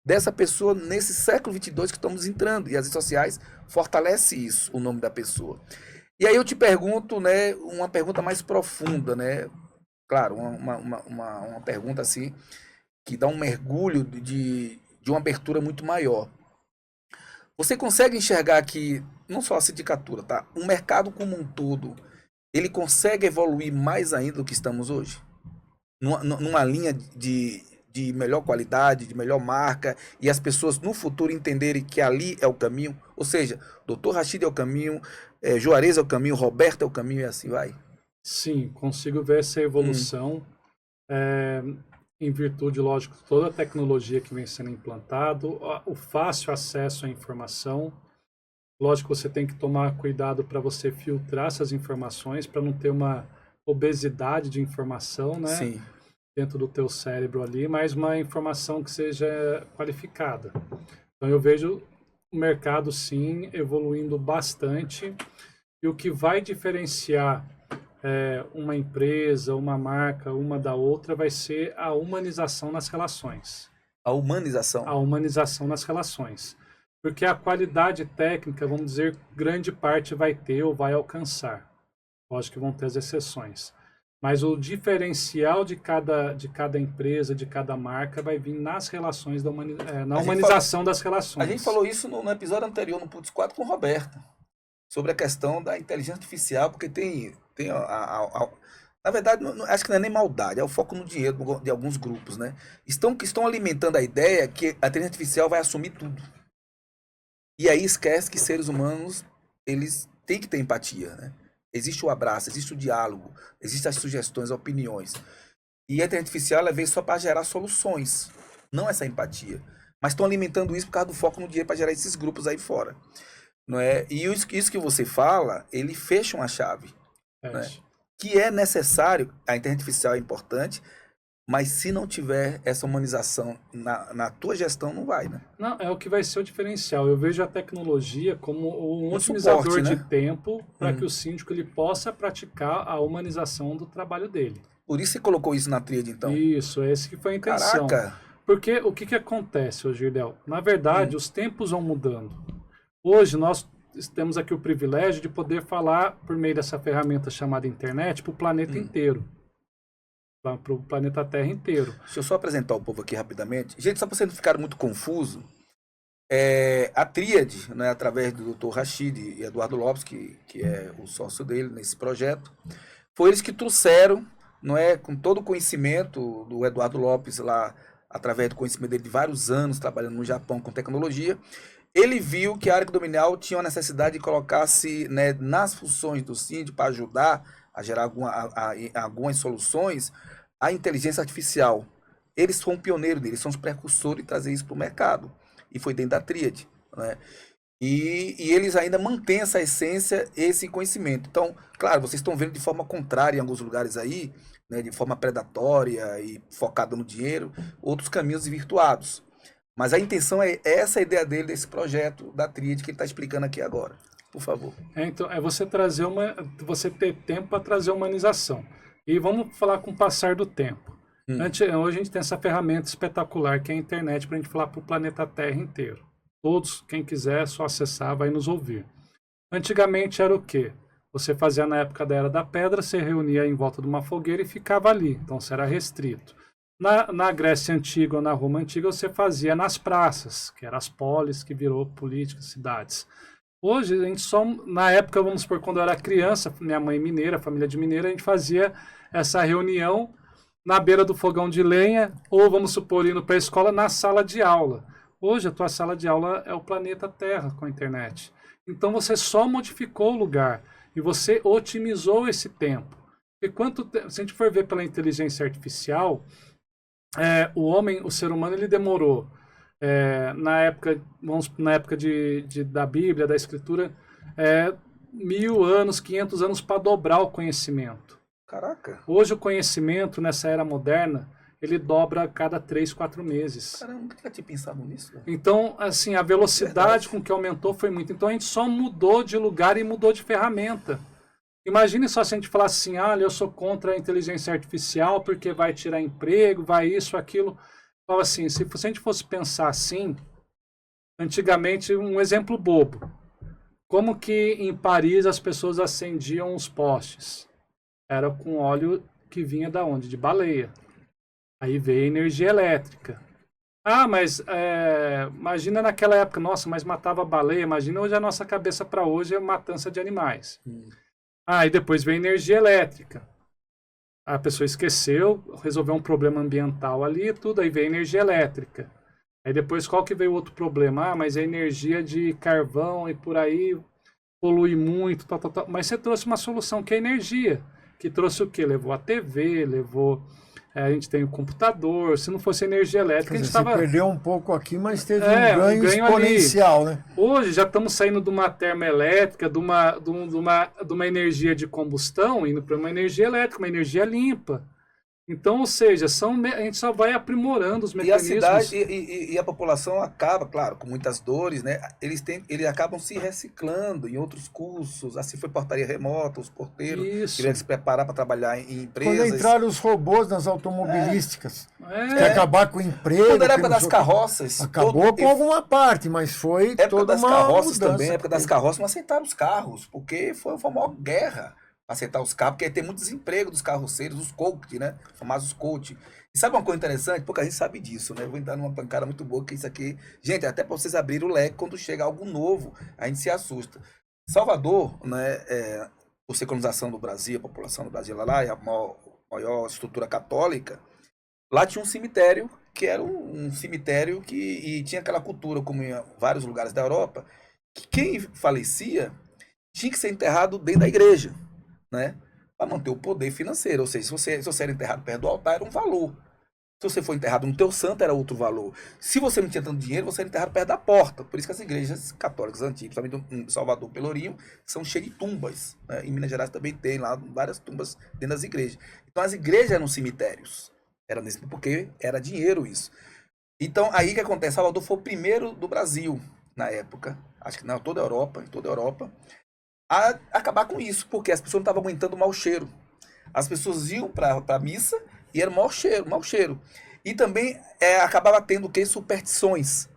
dessa pessoa nesse século 22 que estamos entrando. E as redes sociais fortalecem isso, o nome da pessoa. E aí eu te pergunto, né, uma pergunta mais profunda, né? Claro, uma pergunta assim, que dá um mergulho de uma abertura muito maior. Você consegue enxergar que, não só a sindicatura, tá? O mercado como um todo, ele consegue evoluir mais ainda do que estamos hoje? Numa linha de melhor qualidade, de melhor marca, e as pessoas no futuro entenderem que ali é o caminho, ou seja, Dr. Rachid é o caminho, Juarez é o caminho, Roberto é o caminho, e assim vai. Sim, consigo ver essa evolução, em virtude, lógico, de toda a tecnologia que vem sendo implantado, o fácil acesso à informação. Lógico que você tem que tomar cuidado para você filtrar essas informações, para não ter uma obesidade de informação, né? Sim. Dentro do teu cérebro ali, mas uma informação que seja qualificada. Então eu vejo o mercado sim evoluindo bastante. E o que vai diferenciar uma empresa, uma marca, uma da outra, vai ser a humanização nas relações. A humanização. A humanização nas relações. Porque a qualidade técnica, vamos dizer, grande parte vai ter ou vai alcançar. Lógico que vão ter as exceções. Mas o diferencial de cada empresa, de cada marca, vai vir nas relações, na humanização das relações. A gente falou isso no episódio anterior, no Putz 4, com o Roberto, sobre a questão da inteligência artificial, porque na verdade, acho que não é nem maldade, é o foco no dinheiro de alguns grupos, né? Estão alimentando a ideia que a inteligência artificial vai assumir tudo. E aí esquece que seres humanos, eles têm que ter empatia, né? Existe o abraço, existe o diálogo, existem as sugestões, as opiniões. E a inteligência artificial, ela veio só para gerar soluções, não essa empatia. Mas estão alimentando isso por causa do foco no dinheiro para gerar esses grupos aí fora. Não é? E isso que você fala, ele fecha uma chave. Né? Que é necessário, a inteligência artificial é importante, mas se não tiver essa humanização na tua gestão, não vai, né? Não, é o que vai ser o diferencial. Eu vejo a tecnologia como um otimizador suporte, né? de tempo para que o síndico ele possa praticar a humanização do trabalho dele. Por isso você colocou isso na tríade, então? Isso, esse que foi a intenção. Caraca! Porque o que acontece, Girdel? Na verdade, os tempos vão mudando. Hoje, nós temos aqui o privilégio de poder falar por meio dessa ferramenta chamada internet para o planeta inteiro. Para o planeta Terra inteiro. Deixa eu só apresentar o povo aqui rapidamente. Gente, só para vocês não ficarem muito confusos, a tríade, né, através do Dr. Rashid e Eduardo Lopes, que é o sócio dele nesse projeto, foi eles que trouxeram, não é, com todo o conhecimento do Eduardo Lopes lá, através do conhecimento dele de vários anos, trabalhando no Japão com tecnologia, ele viu que a área condominial tinha uma necessidade de colocar-se, né, nas funções do síndico para ajudar a gerar algumas soluções, a inteligência artificial. Eles foram pioneiros deles, são os precursores de trazer isso para o mercado. E foi dentro da tríade. Né? E eles ainda mantêm essa essência, esse conhecimento. Então, claro, vocês estão vendo de forma contrária em alguns lugares aí, né, de forma predatória e focada no dinheiro, outros caminhos virtuados. Mas a intenção é essa a ideia dele, desse projeto da tríade que ele está explicando aqui agora. Por favor. Então, é você trazer você ter tempo para trazer humanização. E vamos falar com o passar do tempo. Hoje a gente tem essa ferramenta espetacular que é a internet para a gente falar para o planeta Terra inteiro. Todos, quem quiser, é só acessar, vai nos ouvir. Antigamente era o quê? Você fazia na época da Era da Pedra, você reunia em volta de uma fogueira e ficava ali. Então você era restrito. Na Grécia Antiga ou na Roma Antiga, você fazia nas praças, que eram as polis, que virou políticas, cidades. Hoje, a gente só, na época, vamos supor, quando eu era criança, minha mãe mineira, família de mineira, a gente fazia essa reunião na beira do fogão de lenha, ou vamos supor, indo para a escola, na sala de aula. Hoje, a tua sala de aula é o planeta Terra com a internet. Então, você só modificou o lugar e você otimizou esse tempo. E se a gente for ver pela inteligência artificial, o ser humano, ele demorou... na época da Bíblia, da Escritura, 1000 anos, 500 anos para dobrar o conhecimento. Caraca! Hoje o conhecimento, nessa era moderna, ele dobra a cada 3, 4 meses. Caramba, nunca tinha pensado nisso. Então, assim, a velocidade com que aumentou foi muito. Então a gente só mudou de lugar e mudou de ferramenta. Imagine só se a gente falar assim, eu sou contra a inteligência artificial porque vai tirar emprego, vai isso, aquilo... Então, assim, se a gente fosse pensar assim, antigamente, um exemplo bobo. Como que em Paris as pessoas acendiam os postes? Era com óleo que vinha da onde? De baleia. Aí veio a energia elétrica. Mas imagina naquela época, nossa, mas matava baleia. Imagina hoje a nossa cabeça para hoje é matança de animais. E depois veio a energia elétrica. A pessoa esqueceu, resolveu um problema ambiental ali, tudo, aí veio a energia elétrica. Aí depois qual que veio o outro problema? Mas a energia de carvão e por aí polui muito, tal. Mas você trouxe uma solução que é a energia, que trouxe o quê? Levou a TV, levou... a gente tem o computador, se não fosse energia elétrica, a gente estava... Você perdeu um pouco aqui, mas teve um ganho exponencial, ali. Né? Hoje já estamos saindo de uma termoelétrica, de uma energia de combustão, indo para uma energia elétrica, uma energia limpa. Então, ou seja, a gente só vai aprimorando os E a mecanismos. cidade e a população acaba, claro, com muitas dores, né? Eles acabam se reciclando em outros cursos. Assim foi portaria remota, os porteiros Isso. tiveram que se preparar para trabalhar em Quando empresas. entraram os robôs nas automobilísticas, É. que acabar com o emprego. Quando era a que época não das sei o quê. carroças. Acabou com alguma parte, mas foi Época toda das uma carroças mudança também, época que das teve. carroças não aceitaram os carros, porque foi uma maior guerra para aceitar os carros, porque tem muito desemprego dos carroceiros, os coach, né? Os famosos coach. E sabe uma coisa interessante? Pouca gente sabe disso, né? Eu vou entrar numa pancada muito boa, que isso aqui... Gente, até para vocês abrirem o leque, quando chega algo novo, a gente se assusta. Salvador, né, por ser colonização do Brasil, a população do Brasil lá, e a maior estrutura católica, lá tinha um cemitério, que era um cemitério e tinha aquela cultura, como em vários lugares da Europa, que quem falecia tinha que ser enterrado dentro da igreja, né? Para manter o poder financeiro. Ou seja, se você era enterrado perto do altar, era um valor. Se você for enterrado no teu santo, era outro valor. Se você não tinha tanto dinheiro, você era enterrado perto da porta. Por isso que as igrejas católicas antigas, principalmente em Salvador, Pelourinho, são cheias de tumbas, né? Em Minas Gerais também tem lá várias tumbas dentro das igrejas. Então as igrejas eram cemitérios. Era nesse, porque era dinheiro isso. Então aí que acontece, Salvador foi o primeiro do Brasil na época, acho que em toda a Europa, a acabar com isso, porque as pessoas não estavam aguentando o mau cheiro. As pessoas iam para a missa e era mau cheiro, mau cheiro. E também acabava tendo o quê? Superstições.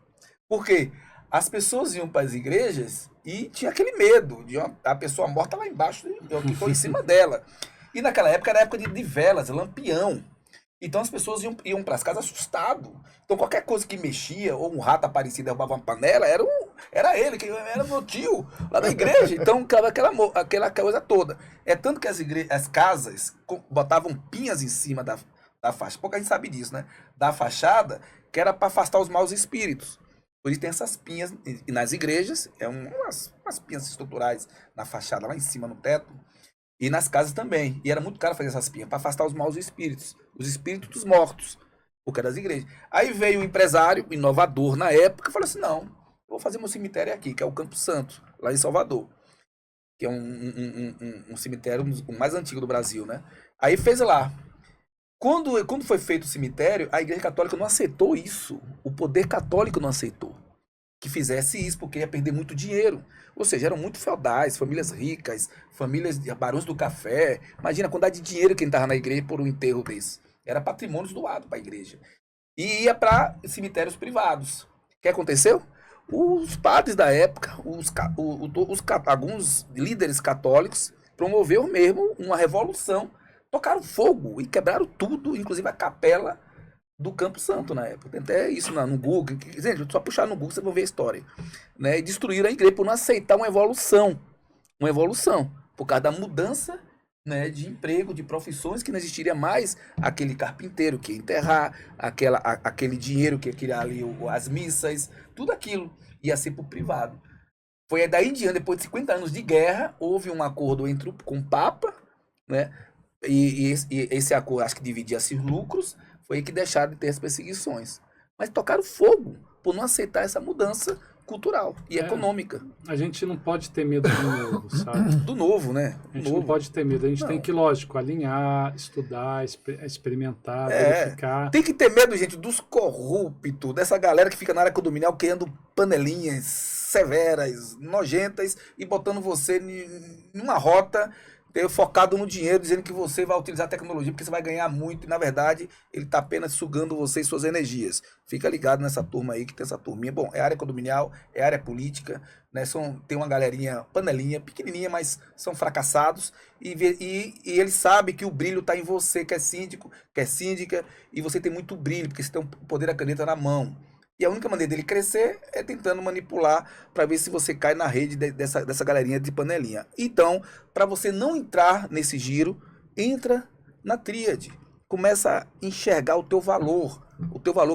Por quê? As pessoas iam para as igrejas e tinha aquele medo de a pessoa morta lá embaixo e que foi em cima dela. E naquela época era época de velas, lampião. Então as pessoas iam para as casas assustadas. Então qualquer coisa que mexia, ou um rato aparecia e derrubava uma panela, era ele, que era meu tio, lá da igreja. Então aquela coisa toda. É tanto que as casas botavam pinhas em cima da faixa. Pouca gente sabe disso, né? Da fachada, que era para afastar os maus espíritos. Por isso tem essas pinhas e nas igrejas, umas pinhas estruturais na fachada, lá em cima no teto. E nas casas também. E era muito caro fazer essas pinhas para afastar os maus espíritos. Os espíritos dos mortos. Porque era das igrejas. Aí veio um empresário, inovador na época, e falou assim, não, eu vou fazer meu cemitério aqui, que é o Campo Santo, lá em Salvador. Que é um cemitério o mais antigo do Brasil, né? Aí fez lá. Quando foi feito o cemitério, a Igreja Católica não aceitou isso. O poder católico não aceitou que fizesse isso, porque ia perder muito dinheiro. Ou seja, eram muito feudais, famílias ricas, famílias de barões do café. Imagina a quantidade de dinheiro que estava na igreja por um enterro desse. Era patrimônio doado para a igreja. E ia para cemitérios privados. O que aconteceu? Os padres da época, alguns líderes católicos, promoveram mesmo uma revolução. Tocaram fogo e quebraram tudo, inclusive a capela do Campo Santo na época. Tem até isso no Google. Gente, só puxar no Google vocês vão ver a história. Né? E destruíram a igreja por não aceitar uma evolução. Uma evolução. Por causa da mudança, né, de emprego, de profissões, que não existiria mais aquele carpinteiro que ia enterrar, aquele dinheiro que ia criar ali as missas, tudo aquilo ia ser para o privado. Foi daí em diante, depois de 50 anos de guerra, houve um acordo com o Papa, né? E esse acordo, acho que dividia-se os lucros, foi aí que deixaram de ter as perseguições. Mas tocaram fogo por não aceitar essa mudança cultural e econômica. A gente não pode ter medo do novo, sabe? Do novo, né? A gente não pode ter medo. A gente tem que, lógico, alinhar, estudar, experimentar, verificar. Tem que ter medo, gente, dos corruptos, dessa galera que fica na área condominial criando panelinhas severas, nojentas e botando você numa rota focado no dinheiro, dizendo que você vai utilizar a tecnologia porque você vai ganhar muito, e na verdade ele está apenas sugando você e suas energias. Fica ligado nessa turma aí, que tem essa turminha. Bom, é área condominial, é área política, né? Tem uma galerinha, panelinha, pequenininha, mas são fracassados, e ele sabe que o brilho está em você, que é síndico, que é síndica, e você tem muito brilho, porque você tem o poder da caneta na mão. E a única maneira dele crescer é tentando manipular para ver se você cai na rede dessa galerinha de panelinha. Então, para você não entrar nesse giro, entra na tríade. Começa a enxergar o teu valor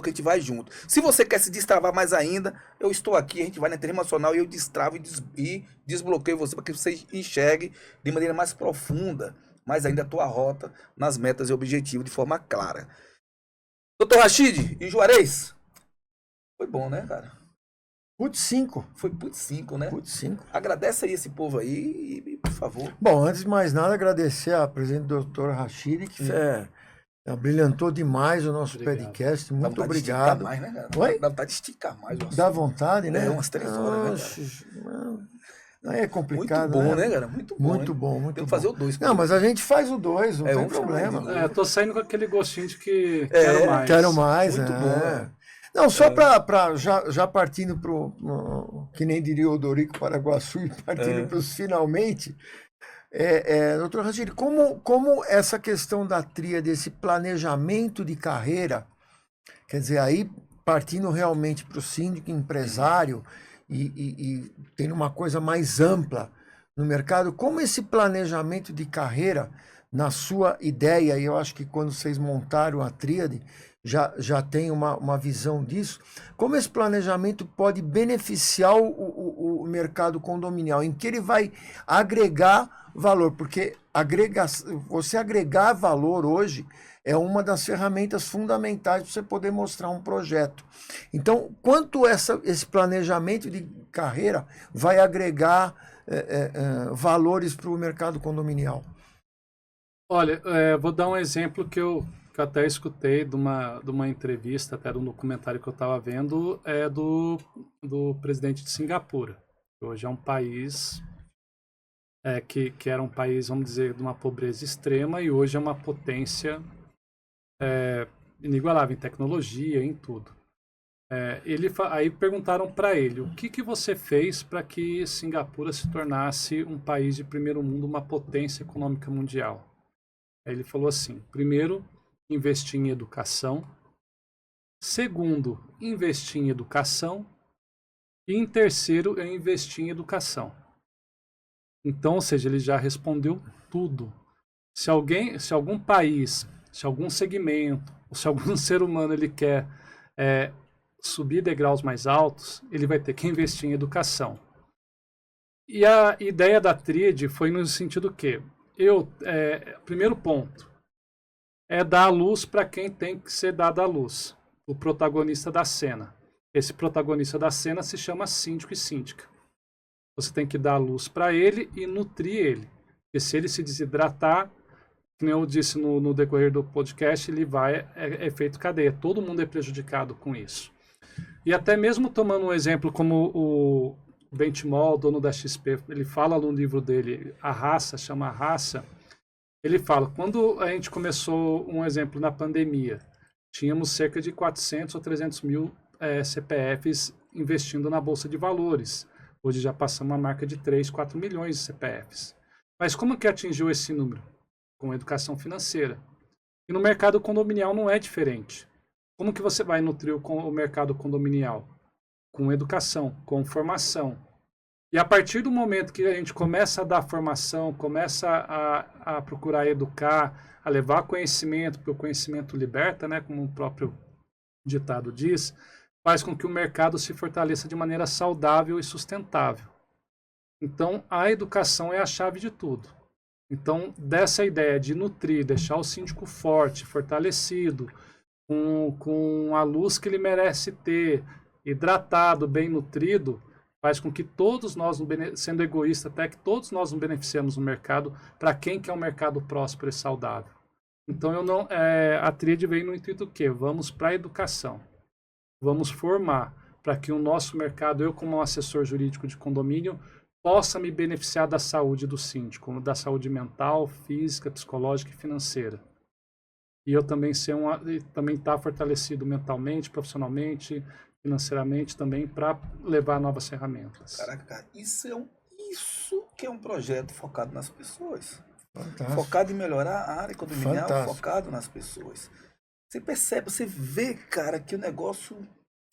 que a gente vai junto. Se você quer se destravar mais ainda, eu estou aqui, a gente vai na Internacional e eu destravo e desbloqueio você para que você enxergue de maneira mais profunda, mais ainda a tua rota nas metas e objetivos de forma clara. Doutor Rachid e Juarez, foi bom, né, cara? Putz 5. Foi putz 5, né? Putz 5. Agradece aí esse povo aí, por favor. Bom, antes de mais nada, agradecer a presidente do Dr. Rachid, que Brilhantou demais o nosso Obrigado. podcast. Dá Muito vontade de esticar obrigado. mais, né, cara? Oi? Dá vontade de esticar mais. o Dá assunto. vontade, né? Umas 3 horas, né, Oxe, aí é Muito complicado, bom, né, cara? Muito bom. Muito hein? bom, muito Tem bom. que fazer o 2. Não, mas a gente faz o 2, não tem vamos chamar problema. ele de Eu tô saindo com aquele gostinho de que quero mais. Quero mais, Muito bom, né? Não, só para já partindo pro que nem diria o Dorico Paraguaçu, e partindo para os finalmente, doutor Rangel, como essa questão da tríade, esse planejamento de carreira, quer dizer, aí partindo realmente para o síndico empresário e tendo uma coisa mais ampla no mercado, como esse planejamento de carreira, na sua ideia, e eu acho que quando vocês montaram a tríade, já tem uma visão disso, como esse planejamento pode beneficiar o mercado condominial, em que ele vai agregar valor, porque você agregar valor hoje é uma das ferramentas fundamentais para você poder mostrar um projeto. Então, quanto esse planejamento de carreira vai agregar valores para o mercado condominial? Olha, vou dar um exemplo que eu até escutei de uma entrevista, até de um documentário que eu estava vendo, do presidente de Singapura. Hoje é um país que era um país, vamos dizer, de uma pobreza extrema, e hoje é uma potência inigualável em tecnologia, em tudo. Aí perguntaram para ele, o que você fez para que Singapura se tornasse um país de primeiro mundo, uma potência econômica mundial? Aí ele falou assim, primeiro, investir em educação. Segundo, investir em educação. E em terceiro, eu investi em educação. Então, ou seja, ele já respondeu tudo. Se algum país, se algum segmento, ou se algum ser humano ele quer subir degraus mais altos, ele vai ter que investir em educação. E a ideia da tríade foi no sentido que primeiro ponto é dar a luz para quem tem que ser dado a luz, o protagonista da cena. Esse protagonista da cena se chama síndico e síndica. Você tem que dar a luz para ele e nutrir ele. E se ele se desidratar, como eu disse no decorrer do podcast, ele vai efeito cadeia. Todo mundo é prejudicado com isso. E até mesmo tomando um exemplo como o Benchimol, dono da XP, ele fala no livro dele, chama A Raça, ele fala, quando a gente começou, um exemplo, na pandemia, tínhamos cerca de 400 ou 300 mil CPFs investindo na Bolsa de Valores. Hoje já passamos uma marca de 3, 4 milhões de CPFs. Mas como que atingiu esse número? Com educação financeira. E no mercado condominial não é diferente. Como que você vai nutrir o mercado condominial? Com educação, com formação. E a partir do momento que a gente começa a dar formação, começa a procurar educar, a levar conhecimento, porque o conhecimento liberta, né, como o próprio ditado diz, faz com que o mercado se fortaleça de maneira saudável e sustentável. Então, a educação é a chave de tudo. Então, dessa ideia de nutrir, deixar o síndico forte, fortalecido, com a luz que ele merece ter, hidratado, bem nutrido, faz com que todos nós, sendo egoísta até, que todos nós nos beneficiemos no mercado, para quem quer um mercado próspero e saudável. Então, a tríade veio no intuito do quê? Vamos para a educação. Vamos formar para que o nosso mercado, eu como assessor jurídico de condomínio, possa me beneficiar da saúde do síndico, da saúde mental, física, psicológica e financeira. E eu também também estar fortalecido mentalmente, profissionalmente, financeiramente também, para levar novas ferramentas. Caraca, cara, isso que é um projeto focado nas pessoas. Fantástico. Focado em melhorar a área condominial, Fantástico. focado nas pessoas. Você percebe, você vê, cara, que o negócio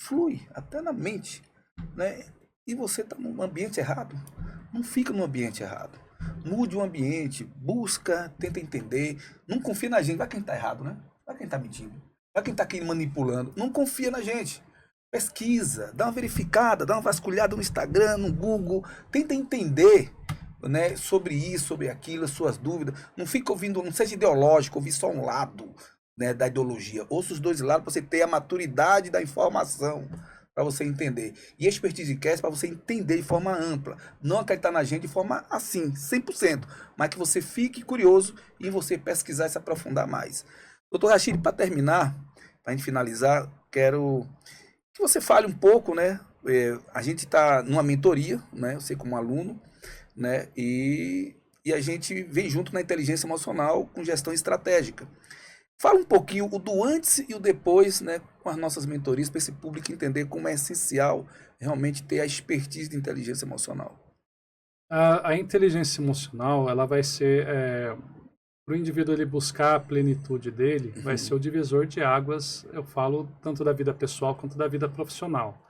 flui, até na mente, né? E você está num ambiente errado, não fica no ambiente errado. Mude o ambiente, busca, tenta entender, não confia na gente, vai quem está errado, né? Vai quem está mentindo, vai quem está aqui manipulando, não confia na gente. Pesquisa, dá uma verificada, dá uma vasculhada no Instagram, no Google, tenta entender, né, sobre isso, sobre aquilo, as suas dúvidas. Não fica ouvindo, não seja ideológico, ouvir só um lado, né, da ideologia. Ouça os dois lados para você ter a maturidade da informação, para você entender. E Expertise Cast para você entender de forma ampla. Não acreditar na gente de forma assim, 100%. Mas que você fique curioso e você pesquisar e se aprofundar mais. Doutor Rachid, para terminar, para a gente finalizar, quero que você fale um pouco, né? A gente está numa mentoria, né? Você como aluno, né? E a gente vem junto na inteligência emocional com gestão estratégica. Fala um pouquinho o do antes e o depois, né? Com as nossas mentorias, para esse público entender como é essencial realmente ter a expertise de inteligência emocional. A inteligência emocional, ela vai ser, para o indivíduo ele buscar a plenitude dele, vai ser o divisor de águas, eu falo tanto da vida pessoal quanto da vida profissional.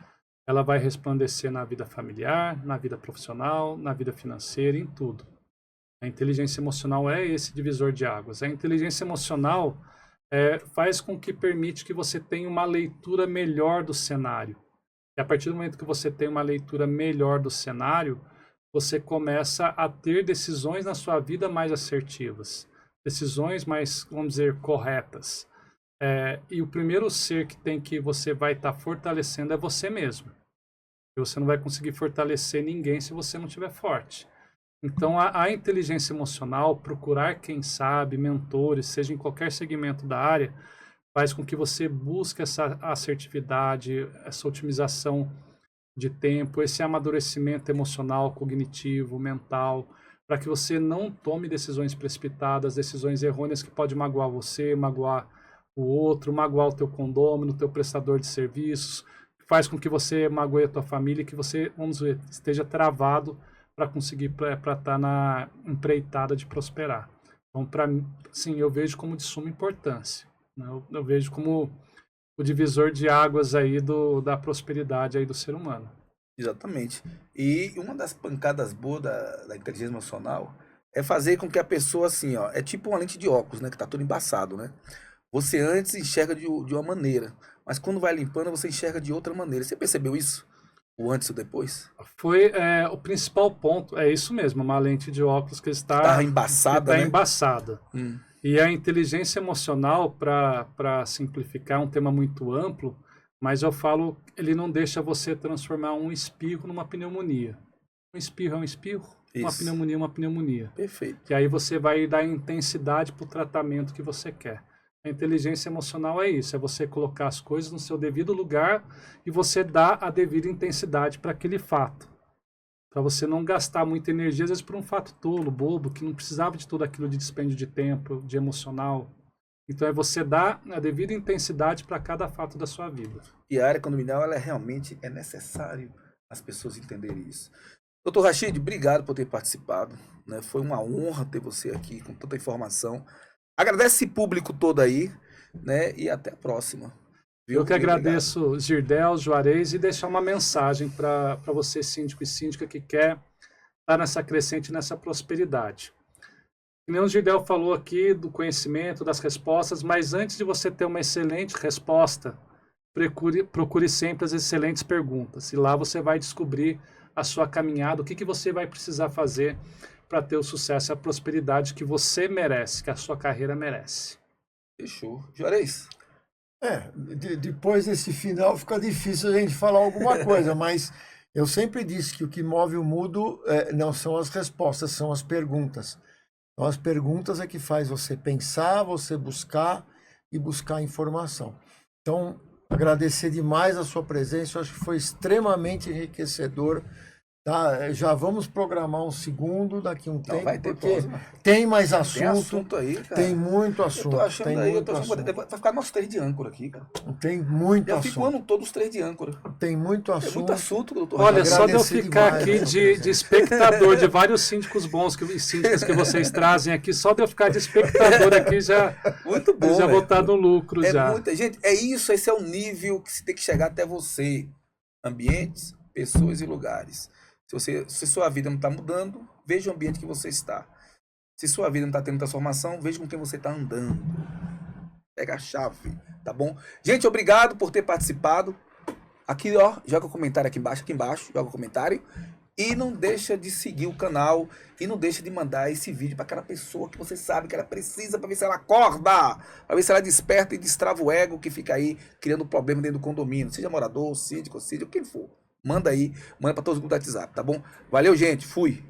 Ela vai resplandecer na vida familiar, na vida profissional, na vida financeira, em tudo. A inteligência emocional é esse divisor de águas. A inteligência emocional faz com que permite que você tenha uma leitura melhor do cenário. E a partir do momento que você tem uma leitura melhor do cenário, você começa a ter decisões na sua vida mais assertivas, decisões mais, vamos dizer, corretas. E o primeiro ser que você vai estar fortalecendo é você mesmo. E você não vai conseguir fortalecer ninguém se você não estiver forte. Então, a inteligência emocional, procurar quem sabe, mentores, seja em qualquer segmento da área, faz com que você busque essa assertividade, essa otimização de tempo, esse amadurecimento emocional, cognitivo, mental, para que você não tome decisões precipitadas, decisões errôneas que podem magoar você, magoar o outro, magoar o teu condômino, o teu prestador de serviços, faz com que você magoe a tua família, que você, vamos ver, esteja travado para conseguir, para estar na empreitada de prosperar. Então, para mim, sim, eu vejo como de suma importância. Né? Eu vejo como o divisor de águas aí da prosperidade aí do ser humano. Exatamente. E uma das pancadas boas da inteligência emocional é fazer com que a pessoa, assim, ó, é tipo uma lente de óculos, né, que tá tudo embaçado, né? Você antes enxerga de uma maneira, mas quando vai limpando, você enxerga de outra maneira. Você percebeu isso? O antes e o depois? Foi o principal ponto, é isso mesmo, uma lente de óculos que está Tá embaçada, né? embaçada. E a inteligência emocional, para simplificar, é um tema muito amplo, mas eu falo, ele não deixa você transformar um espirro numa pneumonia. Um espirro é um espirro, uma Isso. pneumonia é uma pneumonia. Perfeito. E aí você vai dar intensidade para o tratamento que você quer. A inteligência emocional é isso, é você colocar as coisas no seu devido lugar e você dar a devida intensidade para aquele fato. Para você não gastar muita energia, às vezes por um fato tolo, bobo, que não precisava de tudo aquilo de dispêndio de tempo, de emocional. Então é você dar a devida intensidade para cada fato da sua vida. E a área condominial, ela realmente é necessário as pessoas entenderem isso. Doutor Rachid, obrigado por ter participado. Né? Foi uma honra ter você aqui com tanta informação. Agradeço esse público todo aí, né? E até a próxima. Eu que agradeço, Girdel, Juarez, e deixar uma mensagem para você, síndico e síndica, que quer estar nessa crescente, nessa prosperidade. Que nem o Girdel falou aqui do conhecimento, das respostas, mas antes de você ter uma excelente resposta, procure sempre as excelentes perguntas. E lá você vai descobrir a sua caminhada, o que você vai precisar fazer para ter o sucesso e a prosperidade que você merece, que a sua carreira merece. Fechou. Juarez? Depois desse final fica difícil a gente falar alguma coisa, mas eu sempre disse que o que move o mundo não são as respostas, são as perguntas. Então, as perguntas é que faz você pensar, você buscar e buscar informação. Então, agradecer demais a sua presença, eu acho que foi extremamente enriquecedor. Tá, já vamos programar um segundo daqui a um tempo, vai ter porque próxima. Tem mais assunto. Tem assunto aí, cara. Tem muito assunto. Eu tô achando tem aí, muito assunto. vai ficar nosso 3 de âncora aqui, cara. Tem muito Já assunto. fico o ano todo os 3 de âncora. Tem muito assunto. Tem muito assunto, doutor. Olha, só de eu Agradecer ficar demais aqui a sua de espectador de vários síndicos bons e síndicas que vocês trazem aqui, só de eu ficar de espectador aqui já, Muito bom, já vou velho. estar no lucro já. Muita gente, é isso, esse é o nível que se tem que chegar até você. Ambientes, pessoas e lugares. Se sua vida não está mudando, veja o ambiente que você está. Se sua vida não está tendo transformação, veja com quem você está andando. Pega a chave, tá bom? Gente, obrigado por ter participado. Aqui, ó, joga o comentário aqui embaixo, joga o comentário. E não deixa de seguir o canal. E não deixa de mandar esse vídeo para aquela pessoa que você sabe que ela precisa, para ver se ela acorda, para ver se ela desperta e destrava o ego que fica aí criando problema dentro do condomínio. Seja morador, síndico, quem for. Manda aí, manda para todos os grupos do WhatsApp, tá bom? Valeu, gente. Fui.